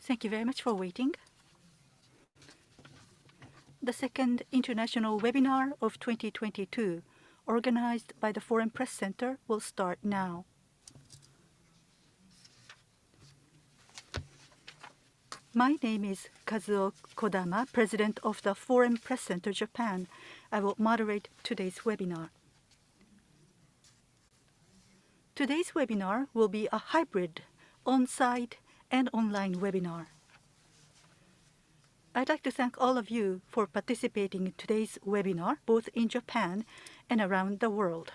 Thank you very much for waiting. The second international webinar of 2022, organized by the Foreign Press Center, will start now. My name is Kazuo Kodama, President of the Foreign Press Center, Japan. I will moderate today's webinar. Today's webinar will be a hybrid, on-site and online webinar. I'd like to thank all of you for participating in today's webinar, both in Japan and around the world.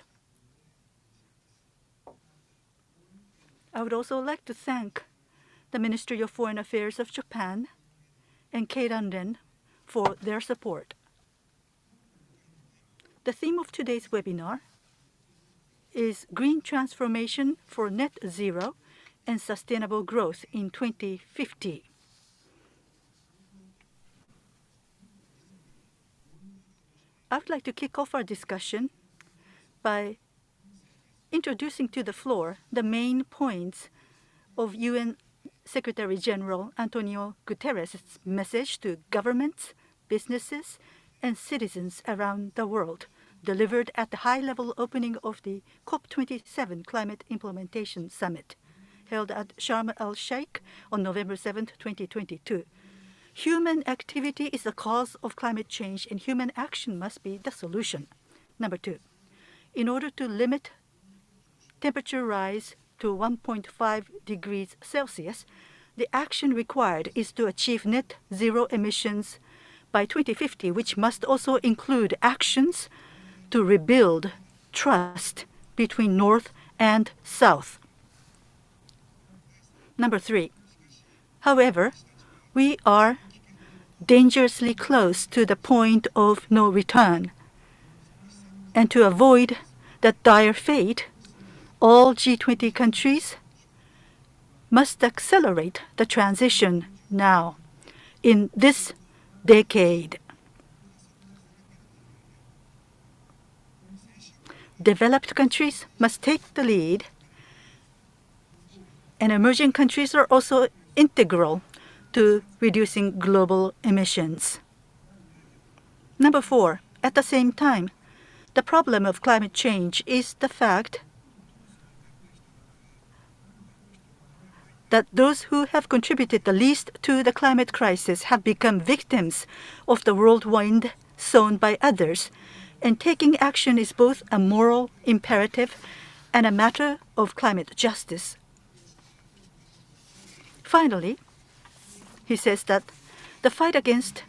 I would also like to thank the Ministry of Foreign Affairs of Japan and Keidanren for their support. The theme of today's webinar is Green Transformation for Net Zero and Sustainable Growth in 2050. I would like to kick off our discussion by introducing to the floor the main points of UN Secretary General Antonio Guterres' message to governments, businesses, and citizens around the world, delivered at the high-level opening of the COP27 Climate Implementation Summit, held at Sharm el-Sheikh on November 7, 2022. Human activity is the cause of climate change, and human action must be the solution. Number 2, in order to limit temperature rise to 1.5 degrees Celsius, the action required is to achieve net zero emissions by 2050, which must also include actions to rebuild trust between North and South. Number 3, however, we are dangerously close to the point of no return. And to avoid that dire fate, all G20 countries must accelerate the transition now, in this decade. Developed countries must take the lead, and emerging countries are also integral to reducing global emissions. Number 4, at the same time, the problem of climate change is the fact that those who have contributed the least to the climate crisis have become victims of the whirlwind sown by others, and taking action is both a moral imperative and a matter of climate justice. Finally, he says that the fight against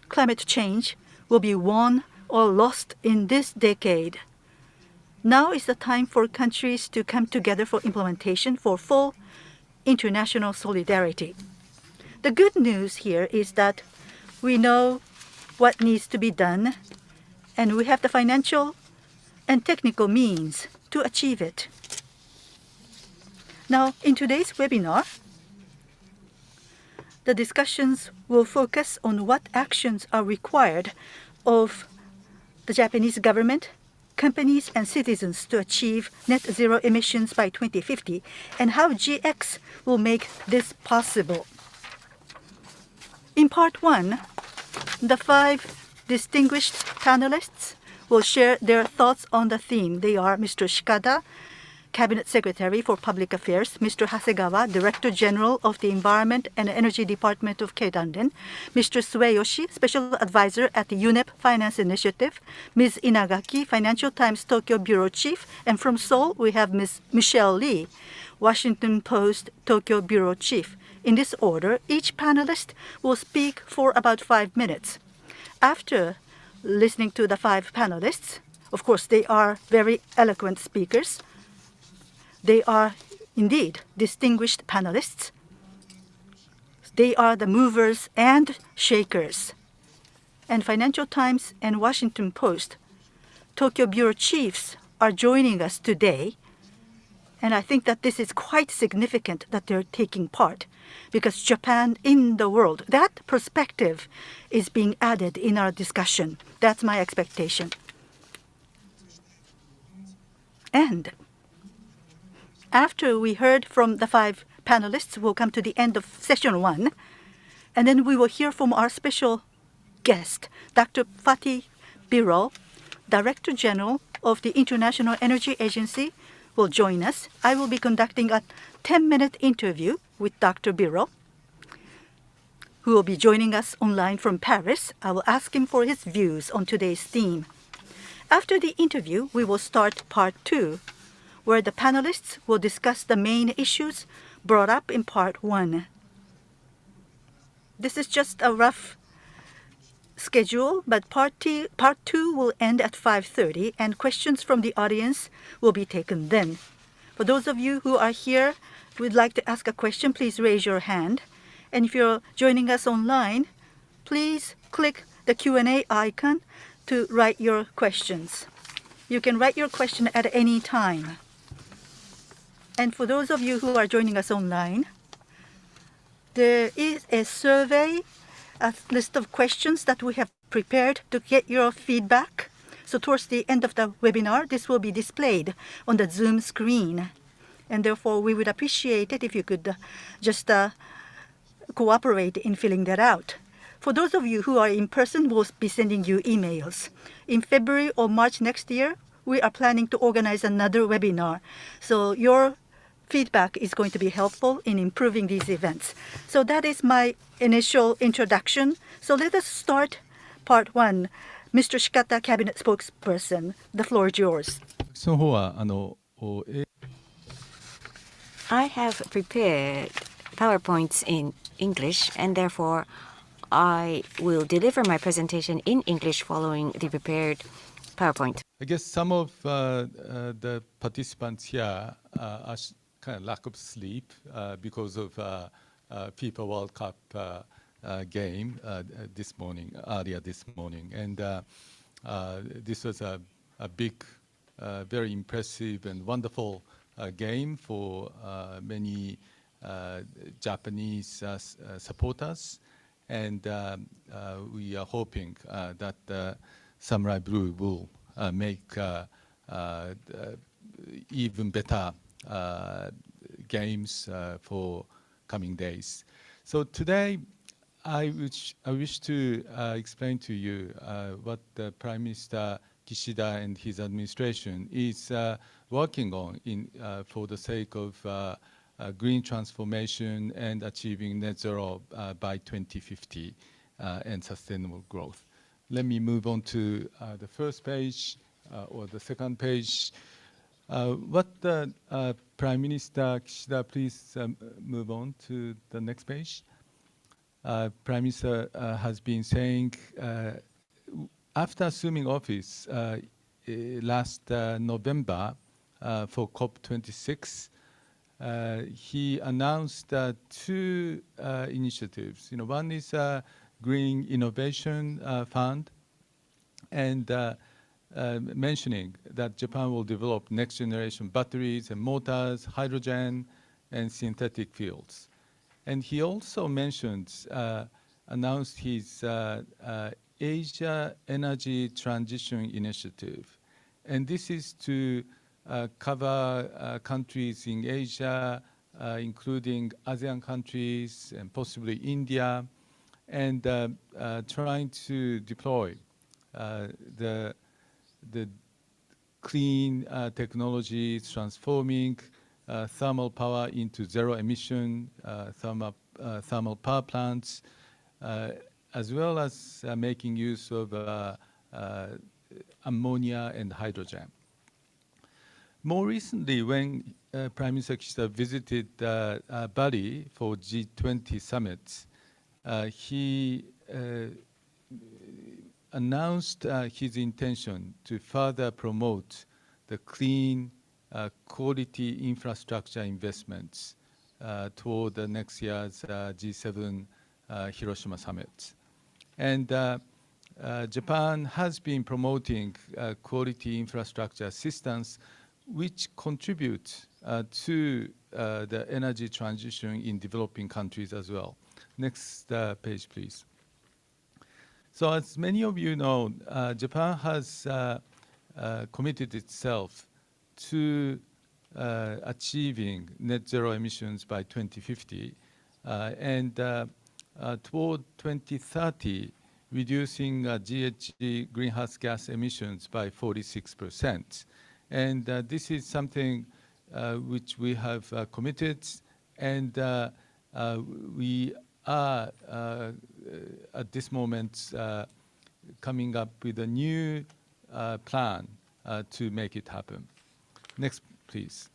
climate change will be won or lost in this decade. Now is the time for countries to come together for implementation for full international solidarity. The good news here is that we know what needs to be done, and we have the financial and technical means to achieve it. Now, in today's webinar, the discussions will focus on what actions are required of the Japanese government, companies, and citizens to achieve net zero emissions by 2050, and how GX will make this possible. In part 1, the 5 distinguished panelists will share their thoughts on the theme. They are Mr. Shikata, Cabinet Secretary for Public Affairs, Mr. Hasegawa, Director General of the Environment and Energy Department of Keidanren, Mr. Seyoshi, Special Advisor at the UNEP Finance Initiative, Ms. Inagaki, Financial Times Tokyo Bureau Chief, and from Seoul we have Ms. Michelle Lee, Washington Post Tokyo Bureau Chief. In this order, each panelist will speak for about 5 minutes. After listening to the 5 panelists, of course they are very eloquent speakers. They are indeed distinguished panelists. They are the movers and shakers. And Financial Times and Washington Post Tokyo Bureau Chiefs are joining us today. And I think that this is quite significant that they're taking part, because Japan in the world, that perspective is being added in our discussion. That's my expectation. And after we heard from the 5 panelists will come to the end of session 1. And then we will hear from our special guest, Dr. Fatih Birol, Director General of the International Energy Agency, will join us. I will be conducting a 10-minute interview with Dr. Birol, who will be joining us online from Paris. I will ask him for his views on today's theme. After the interview, we will start part 2, where the panelists will discuss the main issues brought up in part 1. This is just a rough schedule, but part 2 will end at 5:30, and questions from the audience will be taken then. For those of you who are here who would like to ask a question, please raise your hand. And if you're joining us online, please click the Q&A icon to write your questions. You can write your question at any time. And for those of you who are joining us online, there is a survey, a list of questions that we have prepared to get your feedback. So towards the end of the webinar, this will be displayed on the Zoom screen. And therefore, we would appreciate it if you could just cooperate in filling that out. For those of you who are in person, we'll be sending you emails. In February or March next year, we are planning to organize another webinar. So your feedback is going to be helpful in improving these events. So that is my initial introduction. So let us start part 1. Mr. Shikata, Cabinet Spokesperson, the floor is yours. I have prepared PowerPoints in English, and therefore I will deliver my presentation in English following the prepared PowerPoint. I guess some of the participants here are kind of lack of sleep because of FIFA World Cup game earlier this morning. And this was a big, very impressive and wonderful game for many Japanese supporters. And we are hoping that Samurai Blue will make even better games for coming days. So today, I wish to explain to you what the Prime Minister Kishida and his administration is working on for the sake of green transformation and achieving net zero by 2050 and sustainable growth. Let me move on to the first page or the second page. What the Prime Minister Kishida, please move on to the next page. Prime Minister has been saying, after assuming office last November for COP26, he announced 2 initiatives. One is a Green Innovation Fund, and mentioning that Japan will develop next generation batteries and motors, hydrogen, and synthetic fuels. And he also announced his Asia Energy Transition Initiative. And this is to cover countries in Asia, including ASEAN countries and possibly India, and trying to deploy the clean technologies, transforming thermal power into zero emission thermal power plants, as well as making use of ammonia and hydrogen. More recently, when Prime Minister Kishida visited Bali for G20 summit, he announced his intention to further promote the clean quality infrastructure investments toward the next year's G7 Hiroshima summit. And Japan has been promoting quality infrastructure assistance, which contribute to the energy transition in developing countries as well. Next page, please. So as many of you know, Japan has committed itself to achieving net zero emissions by 2050, and toward 2030, reducing GHG greenhouse gas emissions by 46%. And this is something which we have committed, and we are at this moment coming up with a new plan to make it happen. Next, please.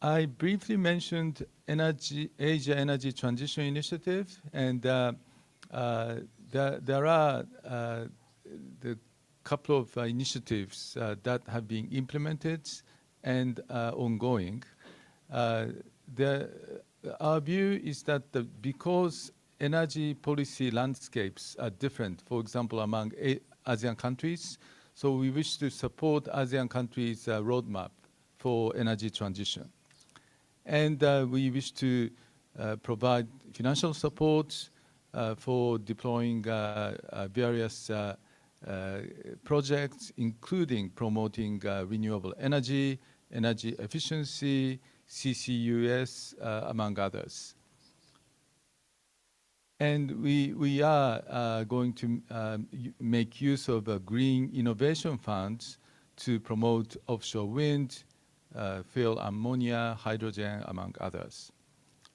I briefly mentioned Asia Energy Transition Initiative, and there are the couple of initiatives that have been implemented and ongoing. Our view is that because energy policy landscapes are different, for example, among ASEAN countries, so we wish to support ASEAN countries' roadmap for energy transition. And we wish to provide financial support for deploying various projects, including promoting renewable energy, energy efficiency, CCUS, among others. And we are going to make use of green innovation funds to promote offshore wind, fuel ammonia, hydrogen, among others.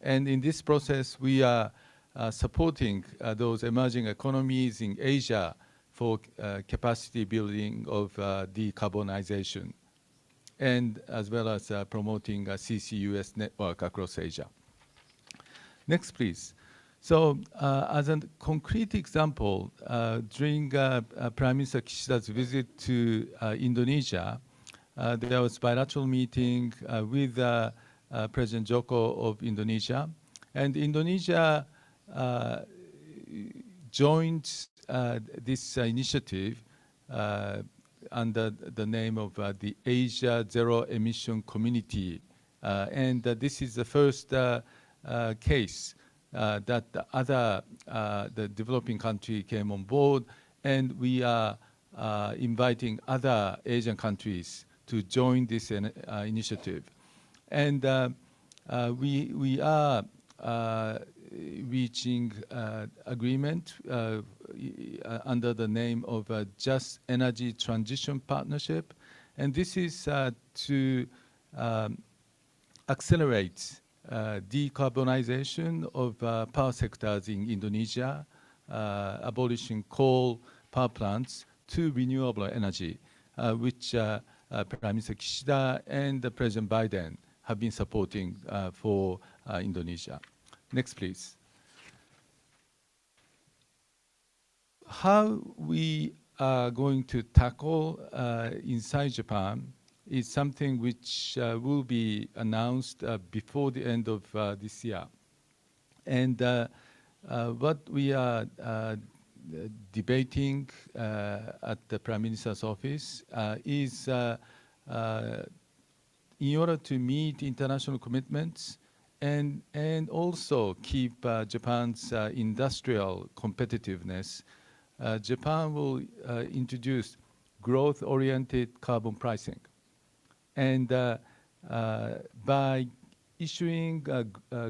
And in this process, we are supporting those emerging economies in Asia for capacity building of decarbonization, and as well as promoting a CCUS network across Asia. Next, please. So as a concrete example, during Prime Minister Kishida's visit to Indonesia, there was bilateral meeting with President Joko of Indonesia, and Indonesia joined this initiative under the name of the Asia Zero Emission Community, and this is the first case that the developing country came on board, and we are inviting other Asian countries to join this initiative. And we are reaching agreement under the name of Just Energy Transition Partnership, and this is to accelerate decarbonization of power sectors in Indonesia, abolishing coal power plants to renewable energy, which Prime Minister Kishida and President Biden have been supporting for Indonesia. Next, please. How we are going to tackle inside Japan is something which will be announced before the end of this year. And what we are debating at the Prime Minister's office is in order to meet international commitments and also keep Japan's industrial competitiveness, Japan will introduce growth-oriented carbon pricing. And by issuing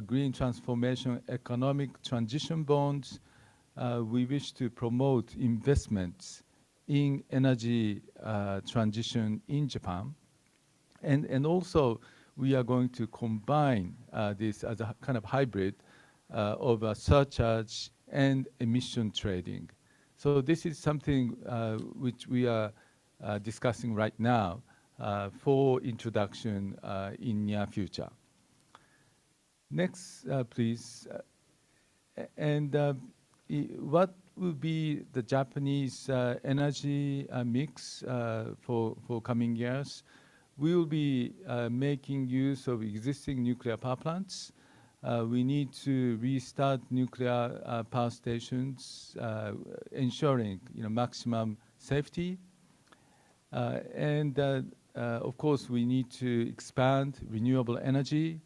green transformation economic transition bonds, we wish to promote investments in energy transition in Japan. And also, we are going to combine this as a kind of hybrid of a surcharge and emission trading. So this is something which we are discussing right now for introduction in near future. Next, please. And what will be the Japanese energy mix for coming years? We will be making use of existing nuclear power plants. We need to restart nuclear power stations, ensuring maximum safety. And of course, we need to expand renewable energy,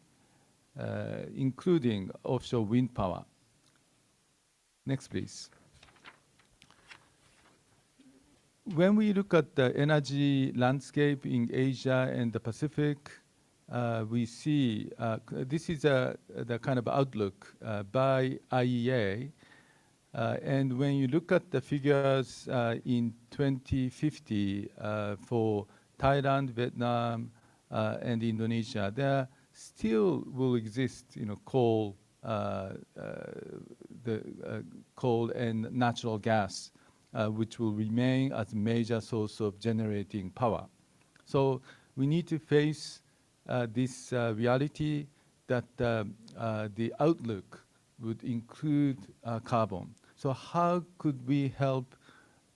including offshore wind power. Next, please. when we look at the energy landscape in Asia and the Pacific, we see this is the kind of outlook by IEA. And when you look at the figures in 2050 for Thailand, Vietnam, and Indonesia, there still will exist, coal, coal and natural gas, which will remain as a major source of generating power. So we need to face this reality that the outlook would include carbon. So how could we help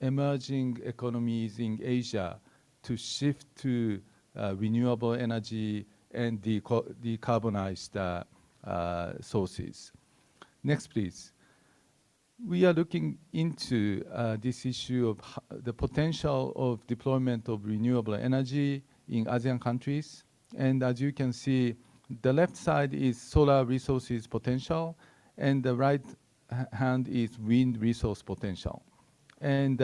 emerging economies in Asia to shift to renewable energy and decarbonized sources? Next, please. We are looking into this issue of the potential of deployment of renewable energy in ASEAN countries. And as you can see, the left side is solar resources potential, and the right hand is wind resource potential. And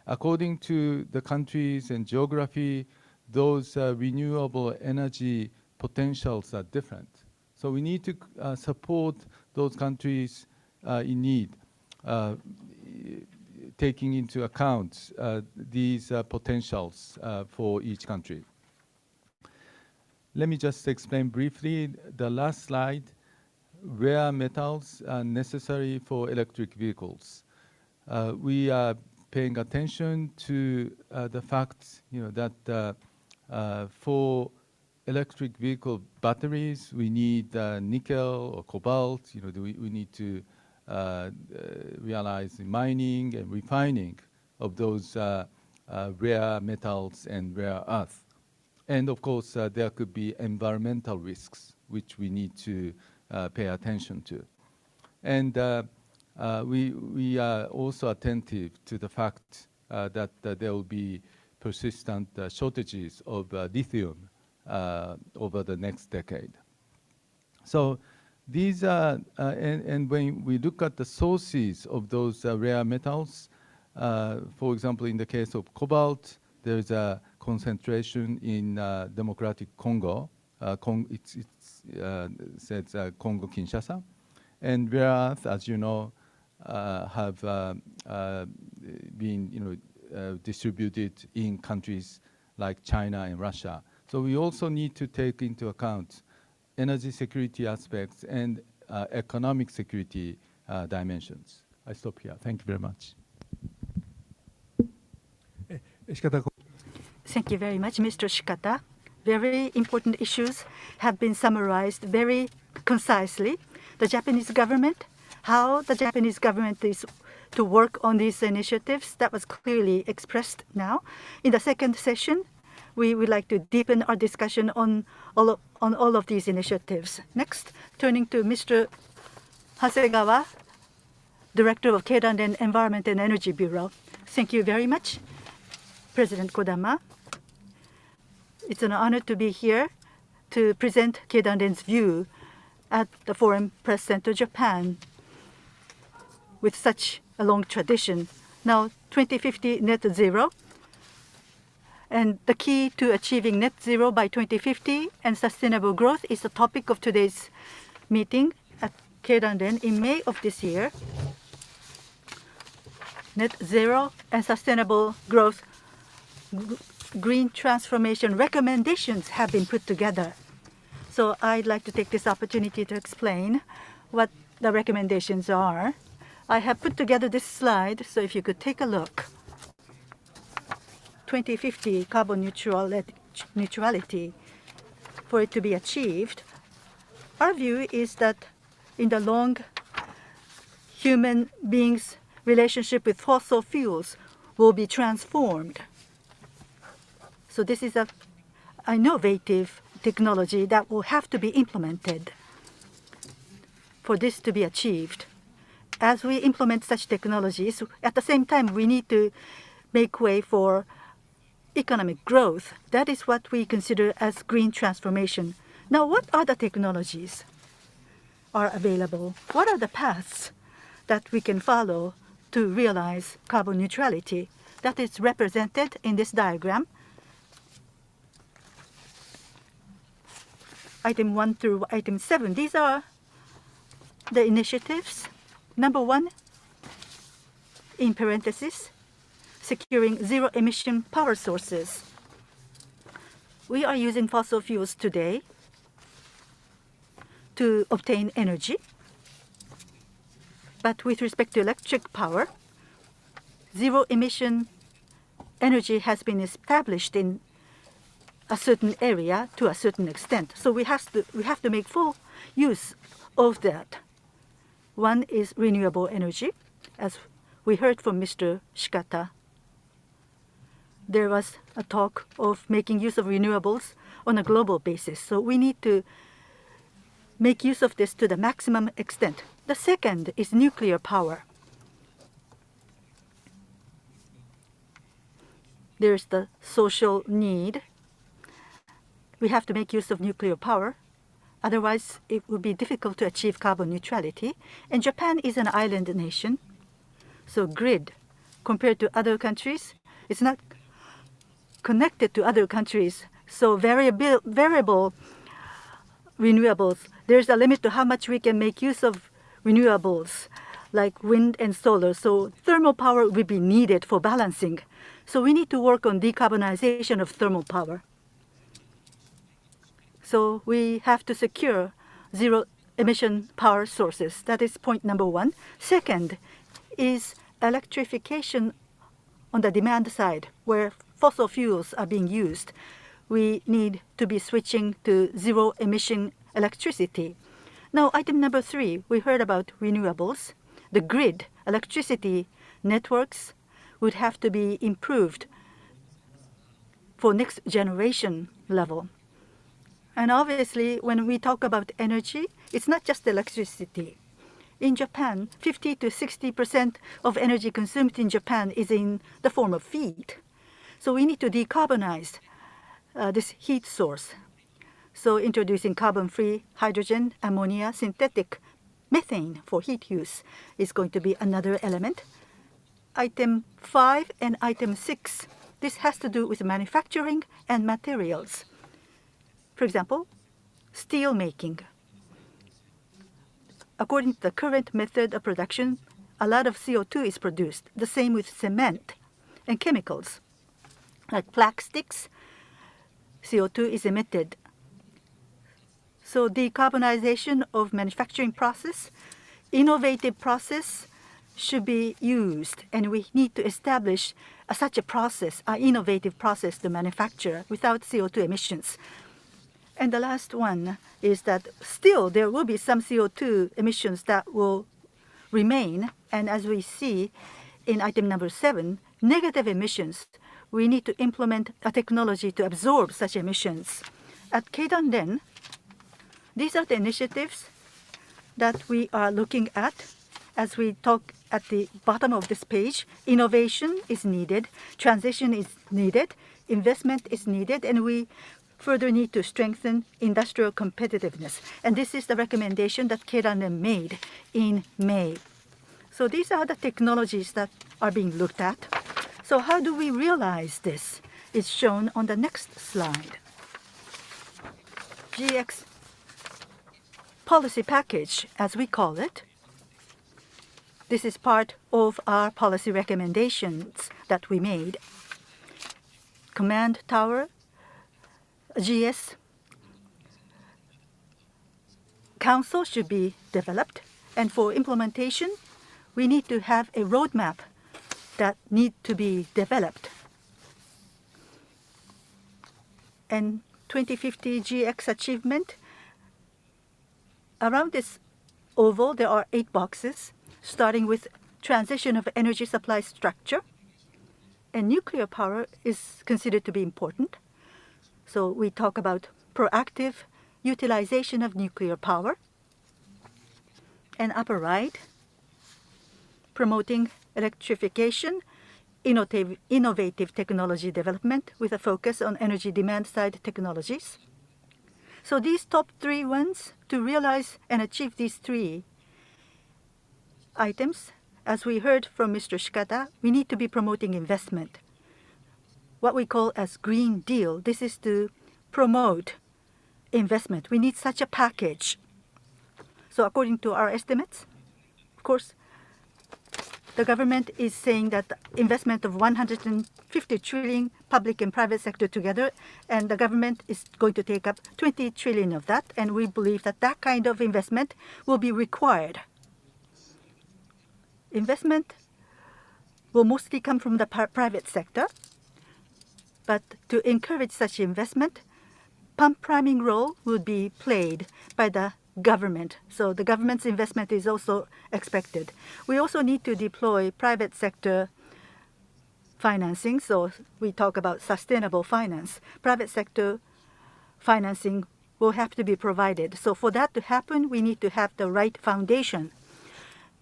according to the countries and geography, those renewable energy potentials are different. So we need to support those countries in need, taking into account these potentials for each country. Let me just explain briefly the last slide. Rare metals are necessary for electric vehicles. We are paying attention to the fact, that for electric vehicle batteries, we need nickel or cobalt. We need to realize the mining and refining of those rare metals and rare earth. And of course, there could be environmental risks, which we need to pay attention to. And we are also attentive to the fact that there will be persistent shortages of lithium over the next decade. So these are, and when we look at the sources of those rare metals, for example, in the case of cobalt, there is a concentration in Democratic Congo. It says Congo-Kinshasa. And rare earth, as you know, have been distributed in countries like China and Russia. So we also need to take into account energy security aspects and economic security dimensions. I stop here. Thank you very much. Thank you very much, Mr. Shikata. Very important issues have been summarized very concisely. The Japanese government, how the Japanese government is to work on these initiatives, that was clearly expressed now. In the second session, we would like to deepen our discussion on all of these initiatives. Next, turning to Mr. Hasegawa, Director of Keidanren Environment and Energy Bureau. Thank you very much, President Kodama. It's an honor to be here to present Keidanren's view at the Foreign Press Center, Japan, with such a long tradition. Now, 2050 net zero, and the key to achieving net zero by 2050 and sustainable growth is the topic of today's meeting at Keidanren in May of this year. Net zero and sustainable growth green transformation recommendations have been put together. So I'd like to take this opportunity to explain what the recommendations are. I have put together this slide, so if you could take a look. 2050 carbon neutrality, for it to be achieved, our view is that in the long, human beings' relationship with fossil fuels will be transformed. So this is an innovative technology that will have to be implemented for this to be achieved. As we implement such technologies, at the same time, we need to make way for economic growth. That is what we consider as green transformation. Now, what other technologies are available? What are the paths that we can follow to realize carbon neutrality? that is represented in this diagram. Item 1 through item 7. These are the initiatives. Number 1, in parentheses, securing zero-emission power sources. We are using fossil fuels today to obtain energy. But with respect to electric power, zero-emission energy has been established in a certain area to a certain extent. So we have to make full use of that. One is renewable energy. As we heard from Mr. Shikata, there was a talk of making use of renewables on a global basis. So we need to make use of this to the maximum extent. The second is nuclear power. There's the social need. We have to make use of nuclear power. Otherwise, it would be difficult to achieve carbon neutrality. And Japan is an island nation. So grid, compared to other countries, it's not connected to other countries. So variable renewables, there's a limit to how much we can make use of renewables, like wind and solar. So thermal power will be needed for balancing. So we need to work on decarbonization of thermal power. So we have to secure zero-emission power sources. That is point number 1. Second is electrification on the demand side, where fossil fuels are being used. We need to be switching to zero-emission electricity. Now, item number 3, we heard about renewables. The grid, electricity networks would have to be improved for next generation level. And obviously, when we talk about energy, it's not just electricity. In Japan, 50 to 60% of energy consumed in Japan is in the form of heat. So we need to decarbonize this heat source. So introducing carbon-free hydrogen, ammonia, synthetic methane for heat use is going to be another element. Item 5 and item 6, this has to do with manufacturing and materials. For example, steel making. According to the current method of production, a lot of CO2 is produced. The same with cement and chemicals. Like plastics, CO2 is emitted. So decarbonization of manufacturing process, innovative process should be used. And we need to establish such a process, an innovative process to manufacture without CO2 emissions. And the last one is that still there will be some CO2 emissions that will remain. And as we see in item number 7, negative emissions, we need to implement a technology to absorb such emissions. At Keidanren, these are the initiatives that we are looking at as we talk at the bottom of this page. Innovation is needed, transition is needed, investment is needed, and we further need to strengthen industrial competitiveness. And this is the recommendation that Keidanren made in May. So these are the technologies that are being looked at. So how do we realize this? It's shown on the next slide. GX policy package, as we call it. This is part of our policy recommendations that we made. Command tower, GS council should be developed. And for implementation, we need to have a roadmap that need to be developed. And 2050 GX achievement, around this oval, there are 8 boxes, starting with transition of energy supply structure. And nuclear power is considered to be important. So we talk about proactive utilization of nuclear power. And upper right, promoting electrification, innovative technology development with a focus on energy demand side technologies. So these top 3 ones, to realize and achieve these 3 items, As we heard from Mr. Shikata, we need to be promoting investment. What we call as Green Deal, this is to promote investment. We need such a package. So according to our estimates, of course, the government is saying that investment of 150 trillion public and private sector together, and the government is going to take up 20 trillion of that, and we believe that that kind of investment will be required. Investment will mostly come from the private sector, but to encourage such investment, pump priming role will be played by the government. So the government's investment is also expected. We also need to deploy private sector financing. So we talk about sustainable finance. Private sector financing will have to be provided. So for that to happen, we need to have the right foundation.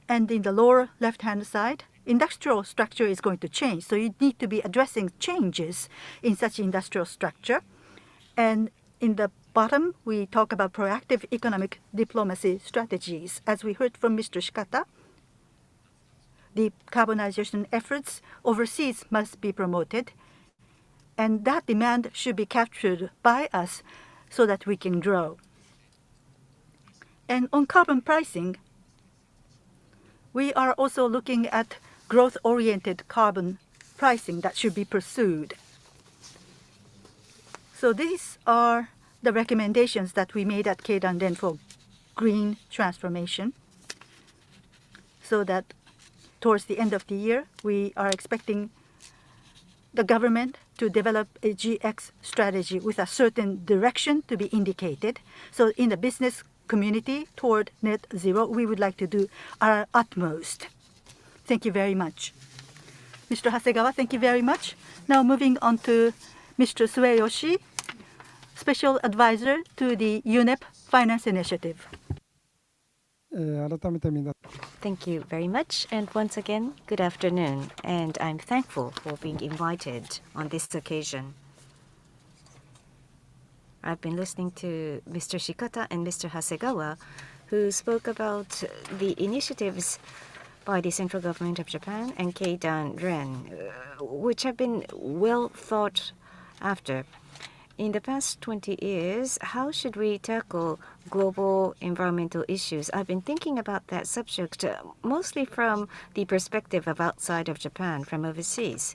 And in the lower left-hand side, industrial structure is going to change. So you need to be addressing changes in such industrial structure. And in the bottom, we talk about proactive economic diplomacy strategies. As we heard from Mr. Shikata, decarbonization efforts overseas must be promoted, and that demand should be captured by us so that we can grow. And on carbon pricing, we are also looking at growth-oriented carbon pricing that should be pursued. So these are the recommendations that we made at Keidanren for green transformation, so that towards the end of the year, we are expecting the government to develop a GX strategy with a certain direction to be indicated. So in the business community toward net zero, we would like to do our utmost. Thank you very much. Mr. Hasegawa, thank you very much. Now moving on to Mr. Seyoshi, Special Advisor to the UNEP Finance Initiative. Thank you very much. And once again, good afternoon. And I'm thankful for being invited on this occasion. I've been listening to Mr. Shikata and Mr. Hasegawa, who spoke about the initiatives by the central government of Japan and Keidanren, which have been well thought after. In the past 20 years, how should we tackle global environmental issues? I've been thinking about that subject mostly from the perspective of outside of Japan, from overseas.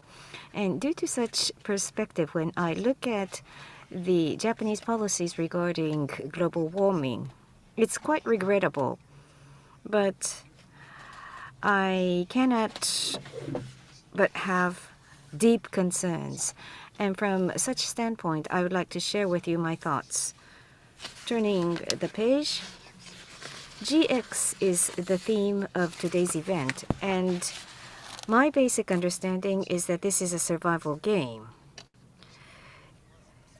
And due to such perspective, when I look at the Japanese policies regarding global warming, it's quite regrettable. But I cannot but have deep concerns. And from such standpoint, I would like to share with you my thoughts. Turning the page, GX is the theme of today's event, and my basic understanding is that this is a survival game.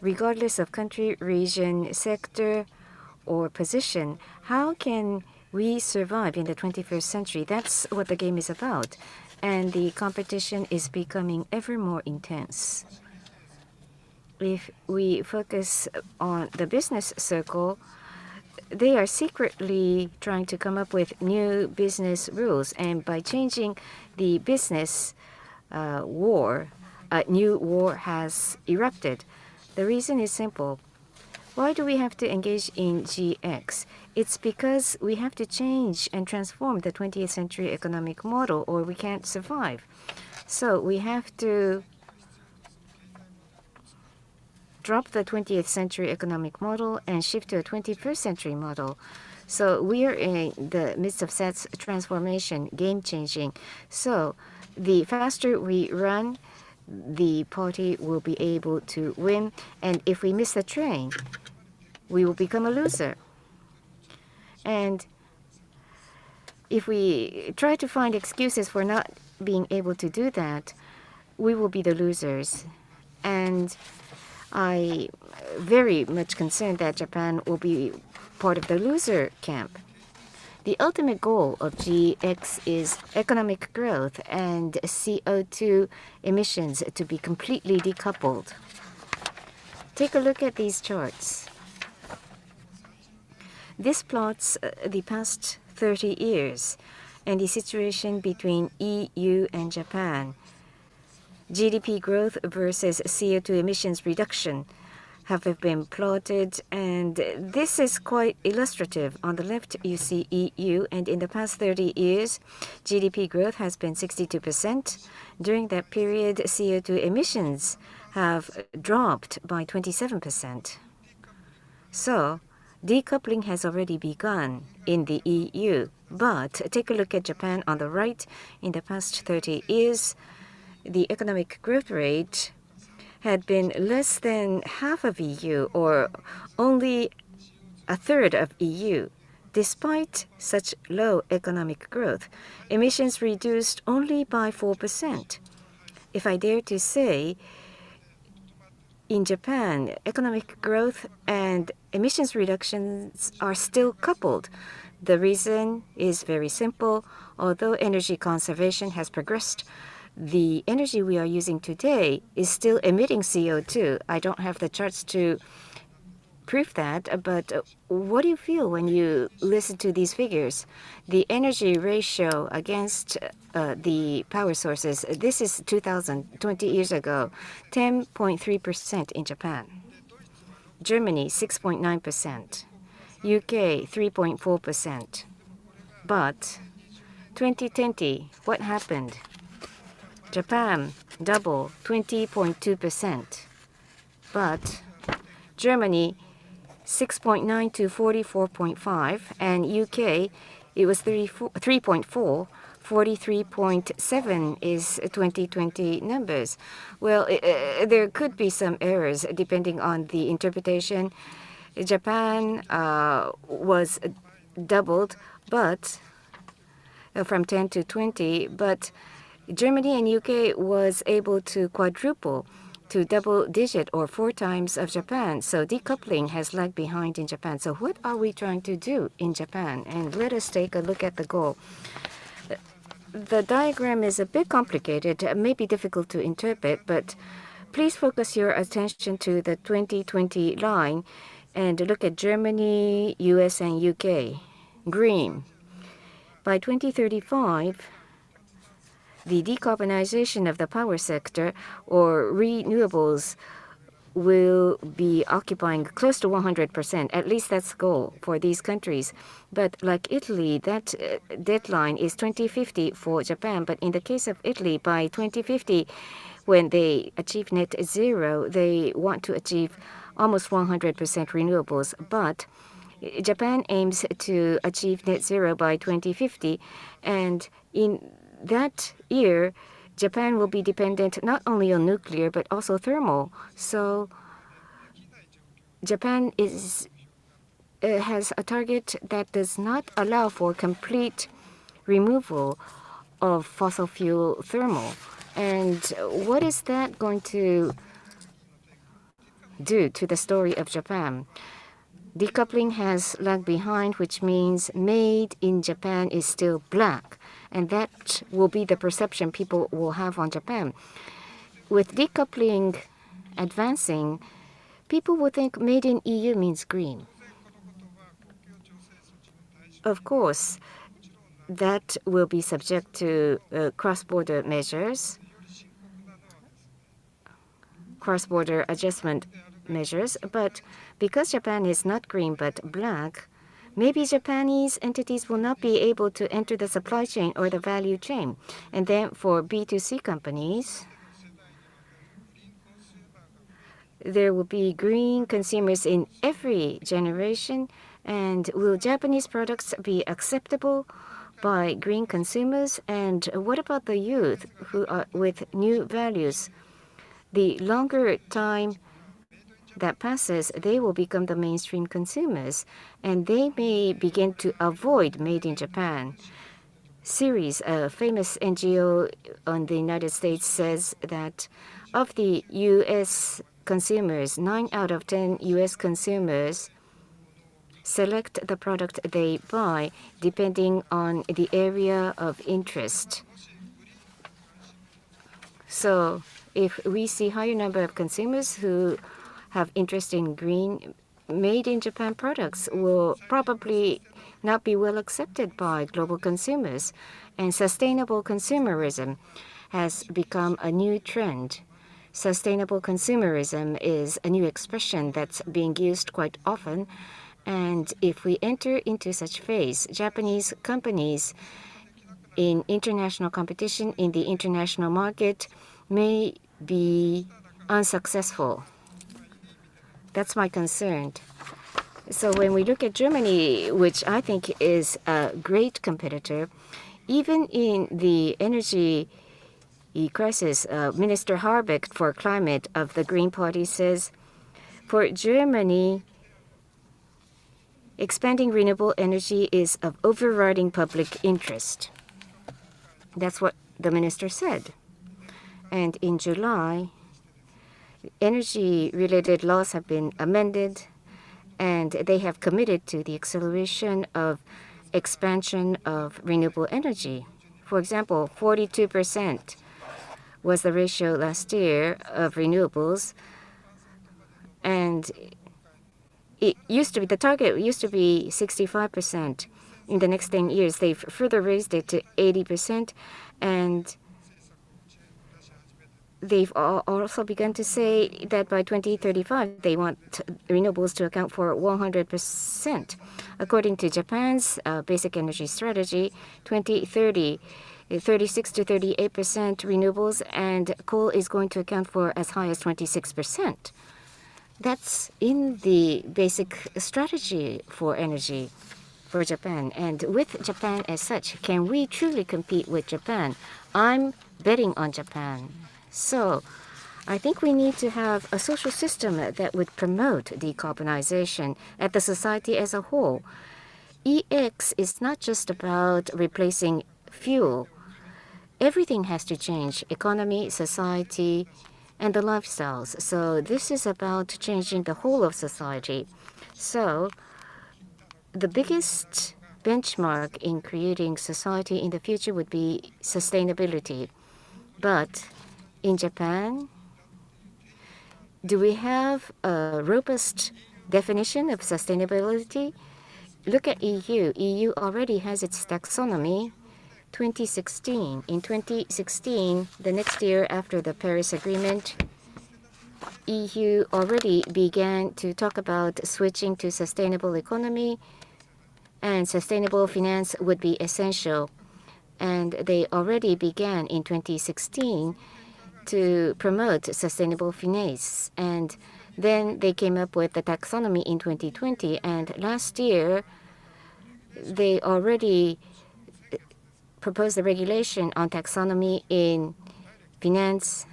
Regardless of country, region, sector, or position, how can we survive in the 21st century? That's what the game is about, and the competition is becoming ever more intense. If we focus on the business circle, they are secretly trying to come up with new business rules. And by changing the business war, a new war has erupted. The reason is simple. Why do we have to engage in GX? It's because we have to change and transform the 20th century economic model, or we can't survive. So we have to drop the 20th century economic model and shift to a 21st century model. So we are in the midst of such transformation, game changing. So the faster we run, the party will be able to win. And if we miss the train, we will become a loser. And if we try to find excuses for not being able to do that, we will be the losers. And I'm very much concerned that Japan will be part of the loser camp. The ultimate goal of GX is economic growth and CO2 emissions to be completely decoupled. Take a look at these charts. This plots the past 30 years. and the situation between EU and Japan. GDP growth versus CO2 emissions reduction have been plotted, and this is quite illustrative. On the left, you see EU, and in the past 30 years, GDP growth has been 62%. During that period, CO2 emissions have dropped by 27%. So, decoupling has already begun in the EU. But take a look at Japan on the right. In the past 30 years, the economic growth rate had been less than half of EU, or only a third of EU. Despite such low economic growth, emissions reduced only by 4%. If I dare to say, in Japan, economic growth and emissions reductions are still coupled. The reason is very simple. Although energy conservation has progressed, the energy we are using today is still emitting CO2. I don't have the charts to prove that, but what do you feel when you listen to these figures? The energy ratio against the power sources, this is 2020 years ago, 10.3% in Japan. Germany, 6.9%. UK, 3.4%. But 2020, what happened? Japan, double, 20.2%. But Germany, 6.9 to 44.5, and UK, it was 3.4. 43.7 is 2020 numbers. Well, there could be some errors depending on the interpretation. Japan was doubled, but from 10 to 20, but Germany and UK was able to quadruple to double digit or 4 times of Japan. So decoupling has lagged behind in Japan. So what are we trying to do in Japan? And let us take a look at the goal. The diagram is a bit complicated, may be difficult to interpret, but please focus your attention to the 2020 line and look at Germany, US, and UK. Green. By 2035, the decarbonization of the power sector or renewables will be occupying close to 100%. At least that's the goal for these countries. But like Italy, that deadline is 2050 for Japan. But in the case of Italy, by 2050, when they achieve net zero, they want to achieve almost 100% renewables. But Japan aims to achieve net zero by 2050. And in that year, Japan will be dependent not only on nuclear but also thermal. So Japan has a target that does not allow for complete removal of fossil fuel thermal. And what is that going to do to the story of Japan? Decoupling has lagged behind, which means made in Japan is still black. And that will be the perception people will have on Japan. With decoupling advancing, people will think made in EU means green. Of course, that will be subject to cross-border measures, cross-border adjustment measures. But because Japan is not green but black, maybe Japanese entities will not be able to enter the supply chain or the value chain. And then for B2C companies, there will be green consumers in every generation. And will Japanese products be acceptable by green consumers? And what about the youth who are with new values? The longer time that passes, they will become the mainstream consumers, and they may begin to avoid made in Japan. Series, a famous NGO on the United States, says that of the U.S. consumers, 9 out of 10 U.S. consumers select the product they buy depending on the area of interest. So if we see higher number of consumers who have interest in green, made in Japan products will probably not be well accepted by global consumers. And sustainable consumerism has become a new trend. Sustainable consumerism is a new expression that's being used quite often. And if we enter into such phase, Japanese companies in international competition in the international market may be unsuccessful. That's my concern. So when we look at Germany, which I think is a great competitor, even in the energy crisis, Minister Habeck for Climate of the Green Party says, for Germany, expanding renewable energy is of overriding public interest. That's what the minister said. And in July, energy-related laws have been amended, and they have committed to the acceleration of expansion of renewable energy. For example, 42% was the ratio last year of renewables, and it used to be, the target used to be 65%. In the next 10 years, they've further raised it to 80%, and they've also begun to say that by 2035, they want renewables to account for 100%. According to Japan's basic energy strategy, 2030, 36 to 38% renewables, and coal is going to account for as high as 26%. That's in the basic strategy for energy for Japan. And with Japan as such, can we truly compete with Japan? I'm betting on Japan. So I think we need to have a social system that would promote decarbonization at the society as a whole. EX is not just about replacing fuel. Everything has to change: economy, society, and the lifestyles. So this is about changing the whole of society. So the biggest benchmark in creating society in the future would be sustainability. But in Japan, do we have a robust definition of sustainability? Look at EU. EU already has its taxonomy. 2016. In 2016, the next year after the Paris Agreement, EU already began to talk about switching to sustainable economy, and sustainable finance would be essential. And they already began in 2016 to promote sustainable finance. And then they came up with the taxonomy in 2020. And last year, they already proposed a regulation on taxonomy in finance,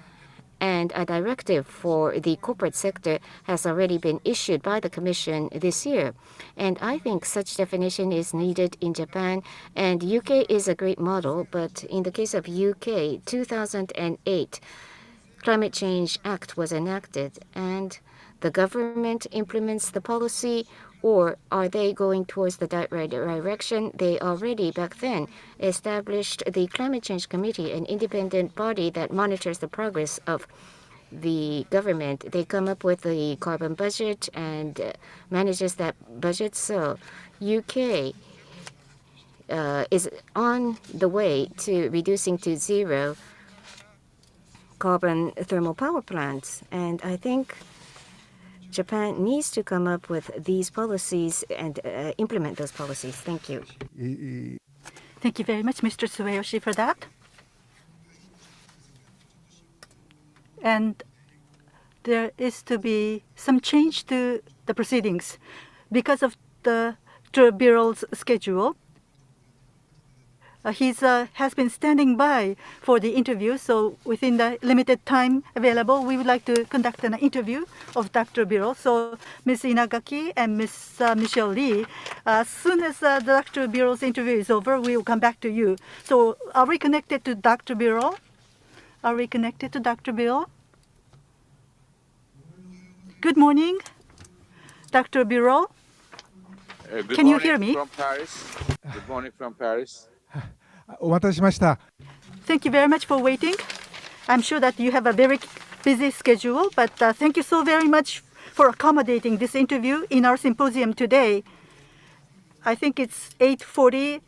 and a directive for the corporate sector has already been issued by the Commission this year. And I think such definition is needed in Japan. And UK is a great model, but in the case of UK, 2008, Climate Change Act was enacted, and the government implements the policy, or are they going towards the right direction? They already back then established the Climate Change Committee, an independent body that monitors the progress of the government. They come up with the carbon budget and manages that budget. So UK is on the way to reducing to zero carbon thermal power plants. And I think Japan needs to come up with these policies and implement those policies. Thank you. Thank you very much, Mr. Seyoshi, for that. And there is to be some change to the proceedings because of the Bureau's schedule. He has been standing by for the interview, so within the limited time available, we would like to conduct an interview of Dr. Bureau. So Ms. Inagaki and Ms. Michelle Lee, as soon as Dr. Bureau's interview is over, we will come back to you. So are we connected to Dr. Bureau? Are we connected to Dr. Bureau? Good morning, Dr. Bureau. Can you hear me? From Paris. Good morning from Paris. お待たせしました。 Thank you very much for waiting. I'm sure that you have a very busy schedule, but thank you so very much for accommodating this interview in our symposium today. I think it's 8:40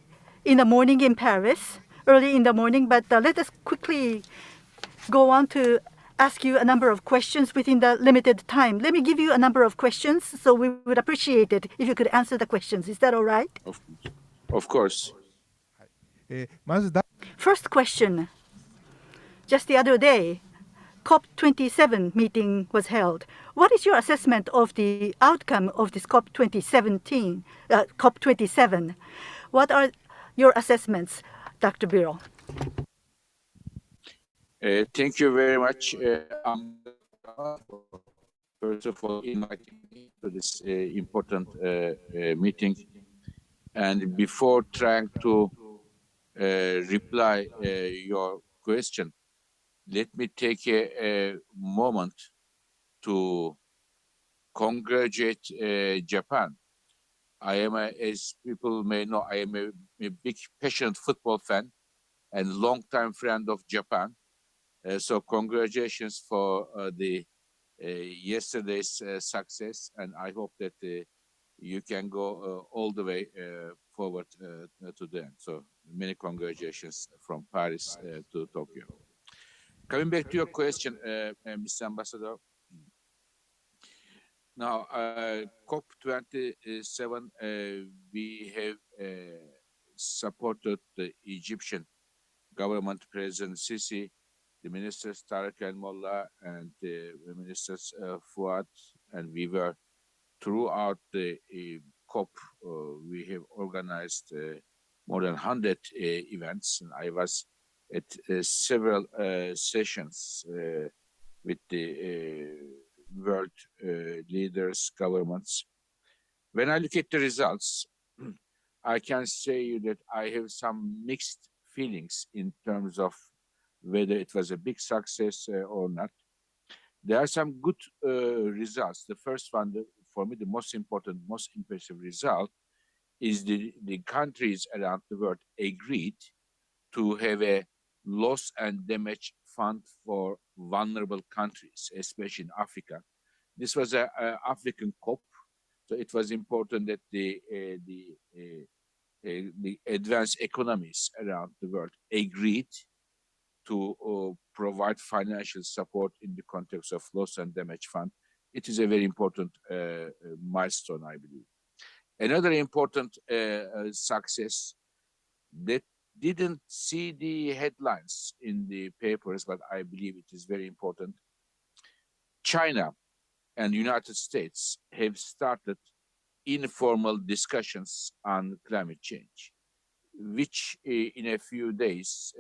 in the morning in Paris, early in the morning, but let us quickly go on to ask you a number of questions within the limited time. Let me give you a number of questions, so we would appreciate it if you could answer the questions. Is that all right? Of course. まずだ First question. Just the other day, COP27 meeting was held. What is your assessment of the outcome of this COP27? What are your assessments, Dr. Biro? Thank you very much, first of all, inviting me to this important meeting. And before trying to reply your question, let me take a moment to congratulate Japan. As people may know, I am a big, passionate football fan and long-time friend of Japan. So congratulations for the yesterday's success, and I hope that you can go all the way forward to the end. So many congratulations from Paris to Tokyo. Coming back to your question, Mr. Ambassador. Now, COP27, we have supported the Egyptian government, President Sisi, the ministers Tariq and Mullah, and the ministers Fuad, and we were throughout the COP. We have organized more than 100 events, and I was at several sessions with the world leaders, governments. When I look at the results, I can say that I have some mixed feelings in terms of whether it was a big success or not. There are some good results. The first one, for me, the most important, most impressive result is the countries around the world agreed to have a loss and damage fund for vulnerable countries, especially in Africa. This was an African COP, so it was important that the advanced economies around the world agreed to provide financial support in the context of loss and damage fund. It is a very important milestone, I believe. Another important success that didn't see the headlines in the papers, but I believe it is very important. China and United States have started informal discussions on climate change, which in a few days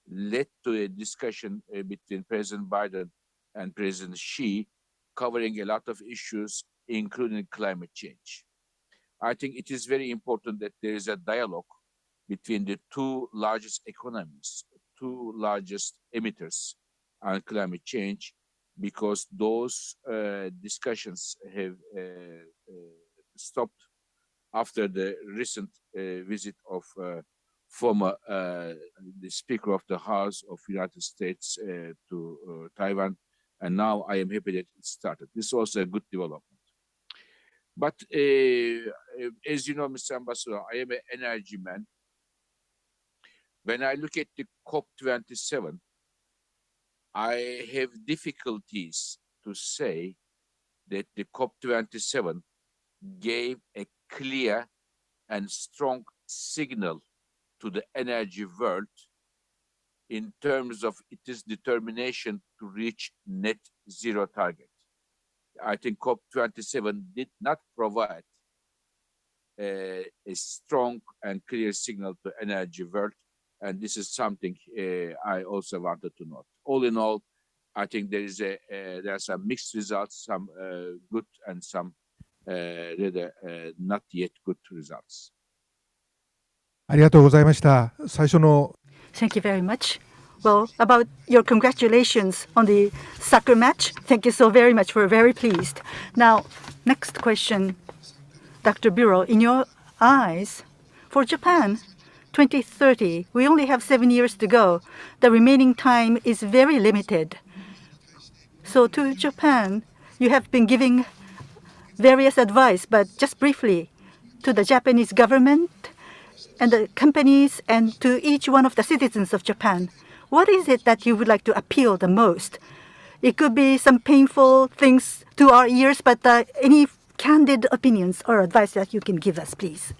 led to a discussion between President Biden and President Xi, covering a lot of issues, including climate change. I think it is very important that there is a dialogue between the two largest economies, two largest emitters on climate change, because those discussions have stopped after the recent visit of former the Speaker of the House of United States to Taiwan, and now I am happy that it started. This is also a good development. But as you know, Mr. Ambassador, I am an energy man. When I look at the COP27, I have difficulties to say that the COP27 gave a clear and strong signal to the energy world in terms of its determination to reach net zero target. I think COP27 did not provide a strong and clear signal to energy world, and this is something I also wanted to note. All in all, I think there are some mixed results, some good and some rather not yet good results. ありがとうございました。最初の Thank you very much. Well, about your congratulations on the soccer match, thank you so very much. We're very pleased. Now, next question, Dr. Biro, in your eyes, for Japan, 2030, we only have 7 years to go. The remaining time is very limited. So to Japan, you have been giving various advice, but just briefly, to the Japanese government and the companies and to each one of the citizens of Japan? What is it that you would like to appeal the most? It could be some painful things to our ears, but any candid opinions or advice that you can give us, please.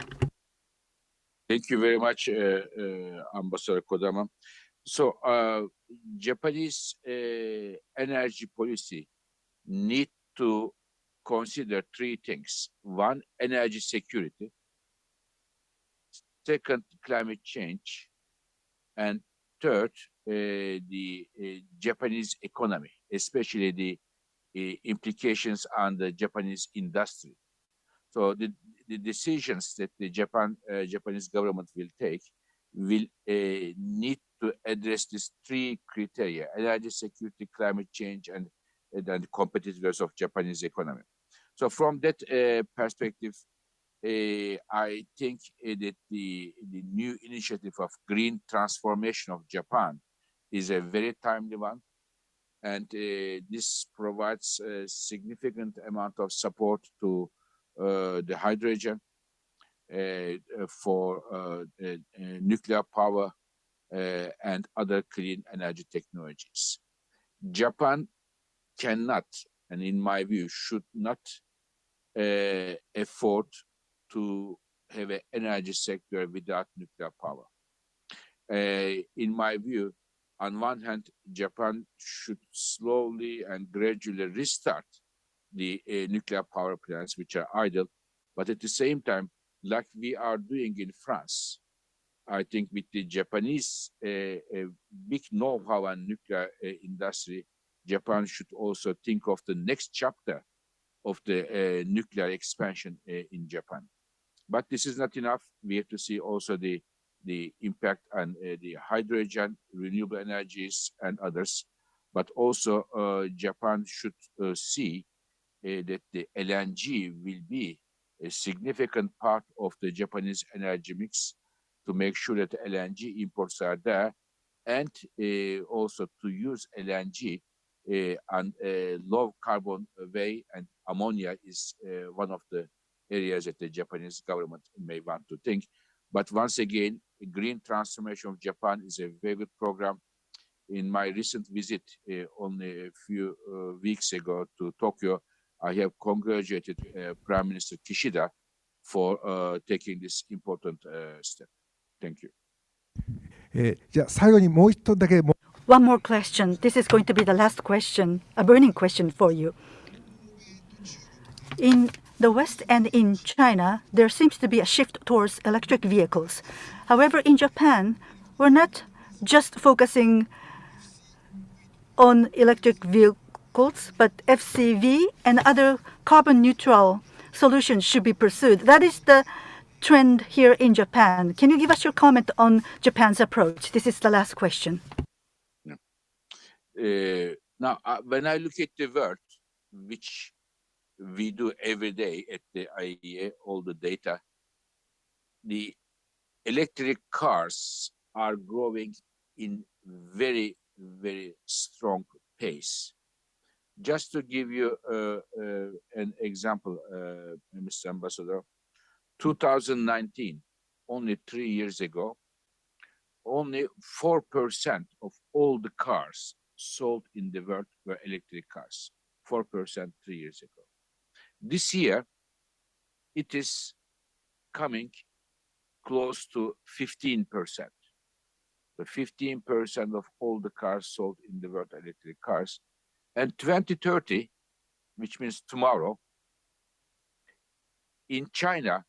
Thank you very much, Ambassador Kodama. So, Japanese energy policy need to consider three things. One, energy security. Second, climate change. And third, the Japanese economy, especially the implications on the Japanese industry. So the decisions that the Japanese government will take will need to address these three criteria: energy security, climate change, and the competitiveness of Japanese economy. So from that perspective, I think that the new initiative of green transformation of Japan is a very timely one. And this provides a significant amount of support to the hydrogen, for nuclear power, and other clean energy technologies. Japan cannot, and in my view, should not afford to have an energy sector without nuclear power. In my view, on one hand, Japan should slowly and gradually restart the nuclear power plants which are idle, but at the same time, like we are doing in France, I think with the Japanese big know-how and nuclear industry, Japan should also think of the next chapter of the nuclear expansion in Japan. But this is not enough. We have to see also the impact on the hydrogen, renewable energies, and others. But also, Japan should see that the LNG will be a significant part of the Japanese energy mix to make sure that LNG imports are there, and also to use LNG on a low carbon way, and ammonia is one of the areas that the Japanese government may want to think. But once again, a green transformation of Japan is a very good program. In my recent visit only a few weeks ago to Tokyo, I have congratulated Prime Minister Kishida for taking this important step. Thank you. じゃあ最後にもう一つだけ One more question. This is going to be the last question, a burning question for you. In the West and in China, there seems to be a shift towards electric vehicles. However, in Japan, we're not just focusing on electric vehicles, but FCV and other carbon neutral solutions should be pursued. That is the trend here in Japan. Can you give us your comment on Japan's approach? This is the last question. Now, when I look at the world, which we do every day at the IEA, all the data, the electric cars are growing in very, very strong pace. Just to give you an example, Mr. Ambassador, 2019, only 3 years ago, only 4% of all the cars sold in the world were electric cars. 4% 3 years ago. This year, it is coming close to 15%. The 15% of all the cars sold in the world are electric cars. And 2030, which means tomorrow, in China,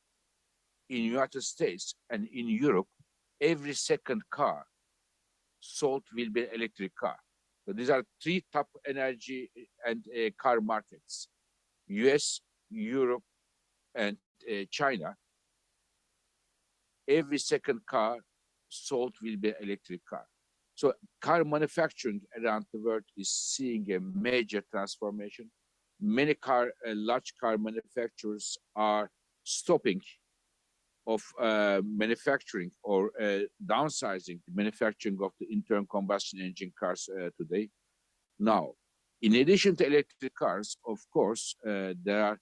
in United States, and in Europe, every second car sold will be an electric car. So these are three top energy and car markets: US, Europe, and China. Every second car sold will be an electric car. So car manufacturing around the world is seeing a major transformation. Many large car manufacturers are stopping of manufacturing or downsizing the manufacturing of the internal combustion engine cars today. Now, in addition to electric cars, of course, there are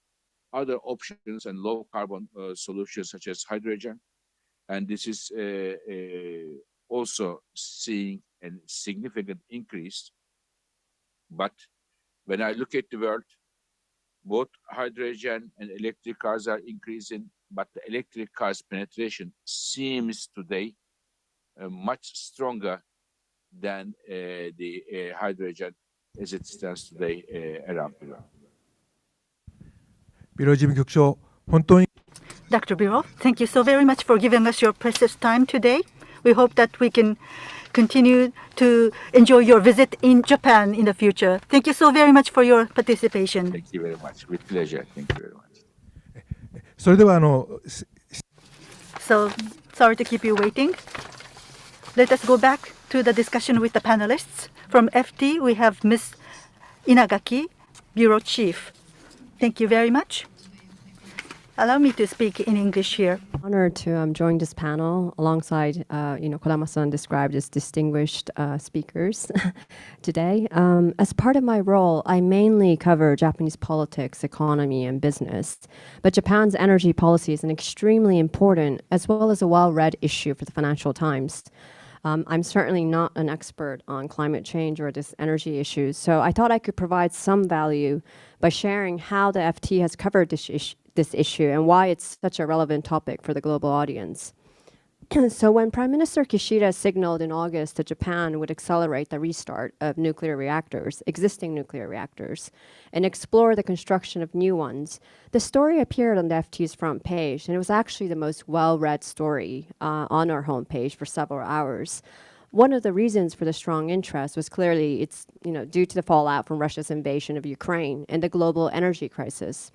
other options and low carbon solutions such as hydrogen. And this is also seeing a significant increase. But when I look at the world, both hydrogen and electric cars are increasing, but the electric cars penetration seems today much stronger than the hydrogen as it stands today around the world. ビロ事務局長、本当に Dr. Biro, thank you so very much for giving us your precious time today. We hope that we can continue to enjoy your visit in Japan in the future. Thank you so very much for your participation. Thank you very much. With pleasure. Thank you very much. それではSo, sorry to keep you waiting. Let us go back to the discussion with the panelists. From FT, we have Ms. Inagaki, Bureau Chief. Thank you very much. Allow me to speak in English here. Honored to join this panel alongside, Kodama-san described as distinguished speakers today. As part of my role, I mainly cover Japanese politics, economy, and business. But Japan's energy policy is an extremely important as well as a well-read issue for the Financial Times. I'm certainly not an expert on climate change or this energy issues, so I thought I could provide some value by sharing how the FT has covered this issue and why it's such a relevant topic for the global audience. So when Prime Minister Kishida signaled in August that Japan would accelerate the restart of nuclear reactors, existing nuclear reactors, and explore the construction of new ones, the story appeared on the FT's front page, and it was actually the most well-read story on our homepage for several hours. One of the reasons for the strong interest was clearly it's due to the fallout from Russia's invasion of Ukraine and the global energy crisis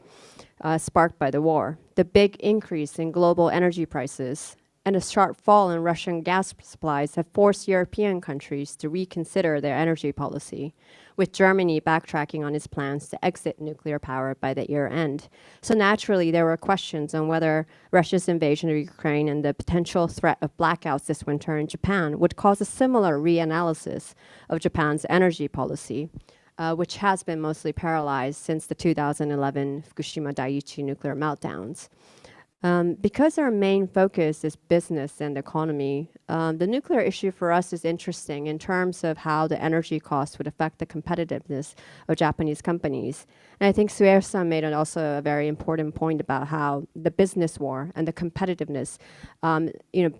sparked by the war. The big increase in global energy prices and a sharp fall in Russian gas supplies have forced European countries to reconsider their energy policy, with Germany backtracking on its plans to exit nuclear power by the year end. So naturally, there were questions on whether Russia's invasion of Ukraine and the potential threat of blackouts this winter in Japan would cause a similar reanalysis of Japan's energy policy, which has been mostly paralyzed since the 2011 Fukushima Daiichi nuclear meltdowns. Because our main focus is business and economy, the nuclear issue for us is interesting in terms of how the energy costs would affect the competitiveness of Japanese companies. And I think Seyoshi-san made also a very important point about how the business war and the competitiveness,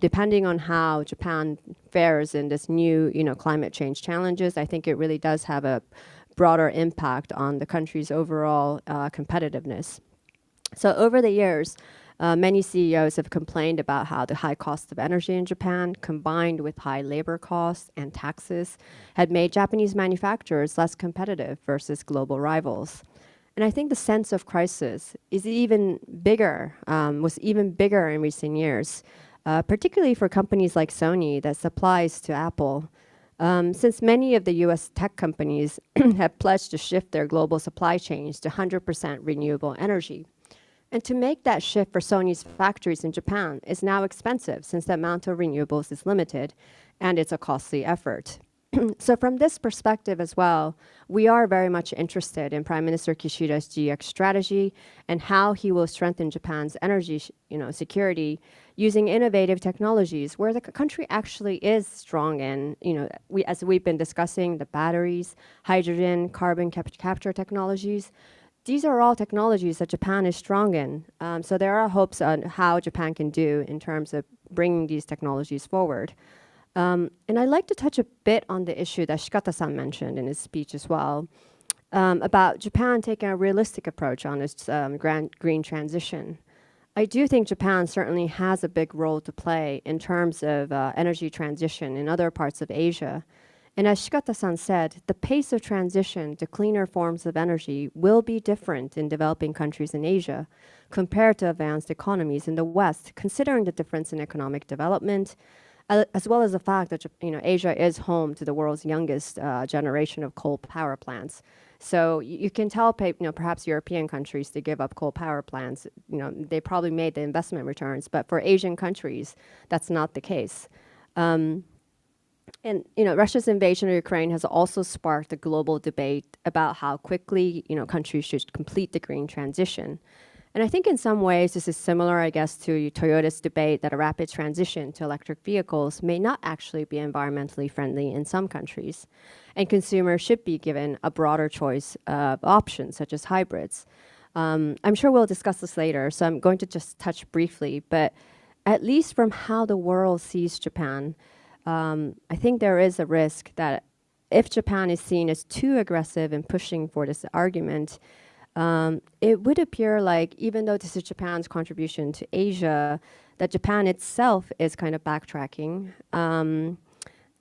depending on how Japan fares in this new, climate change challenges, I think it really does have a broader impact on the country's overall competitiveness. So over the years, many CEOs have complained about how the high cost of energy in Japan, combined with high labor costs and taxes, had made Japanese manufacturers less competitive versus global rivals. And I think the sense of crisis is even bigger, was even bigger in recent years, particularly for companies like Sony that supplies to Apple. Since many of the US tech companies have pledged to shift their global supply chains to 100% renewable energy. And to make that shift for Sony's factories in Japan is now expensive since the amount of renewables is limited and it's a costly effort. So from this perspective as well, we are very much interested in Prime Minister Kishida's GX strategy and how he will strengthen Japan's energy security using innovative technologies where the country actually is strong in, as we've been discussing, the batteries, hydrogen, carbon capture technologies. These are all technologies that Japan is strong in. So there are hopes on how Japan can do in terms of bringing these technologies forward. And I'd like to touch a bit on the issue that Shikata-san mentioned in his speech as well, about Japan taking a realistic approach on its green transition. I do think Japan certainly has a big role to play in terms of energy transition in other parts of Asia. And as Shikata-san said, the pace of transition to cleaner forms of energy will be different in developing countries in Asia compared to advanced economies in the West, considering the difference in economic development, as well as the fact that Asia is home to the world's youngest generation of coal power plants. So you can tell perhaps European countries to give up coal power plants, they probably made the investment returns, but for Asian countries, that's not the case. And Russia's invasion of Ukraine has also sparked a global debate about how quickly countries should complete the green transition. And I think in some ways this is similar, I guess, to Toyota's debate that a rapid transition to electric vehicles may not actually be environmentally friendly in some countries. And consumers should be given a broader choice of options, such as hybrids. I'm sure we'll discuss this later, so I'm going to just touch briefly. But at least from how the world sees Japan, I think there is a risk that if Japan is seen as too aggressive in pushing for this argument, it would appear like, even though this is Japan's contribution to Asia, that Japan itself is kind of backtracking.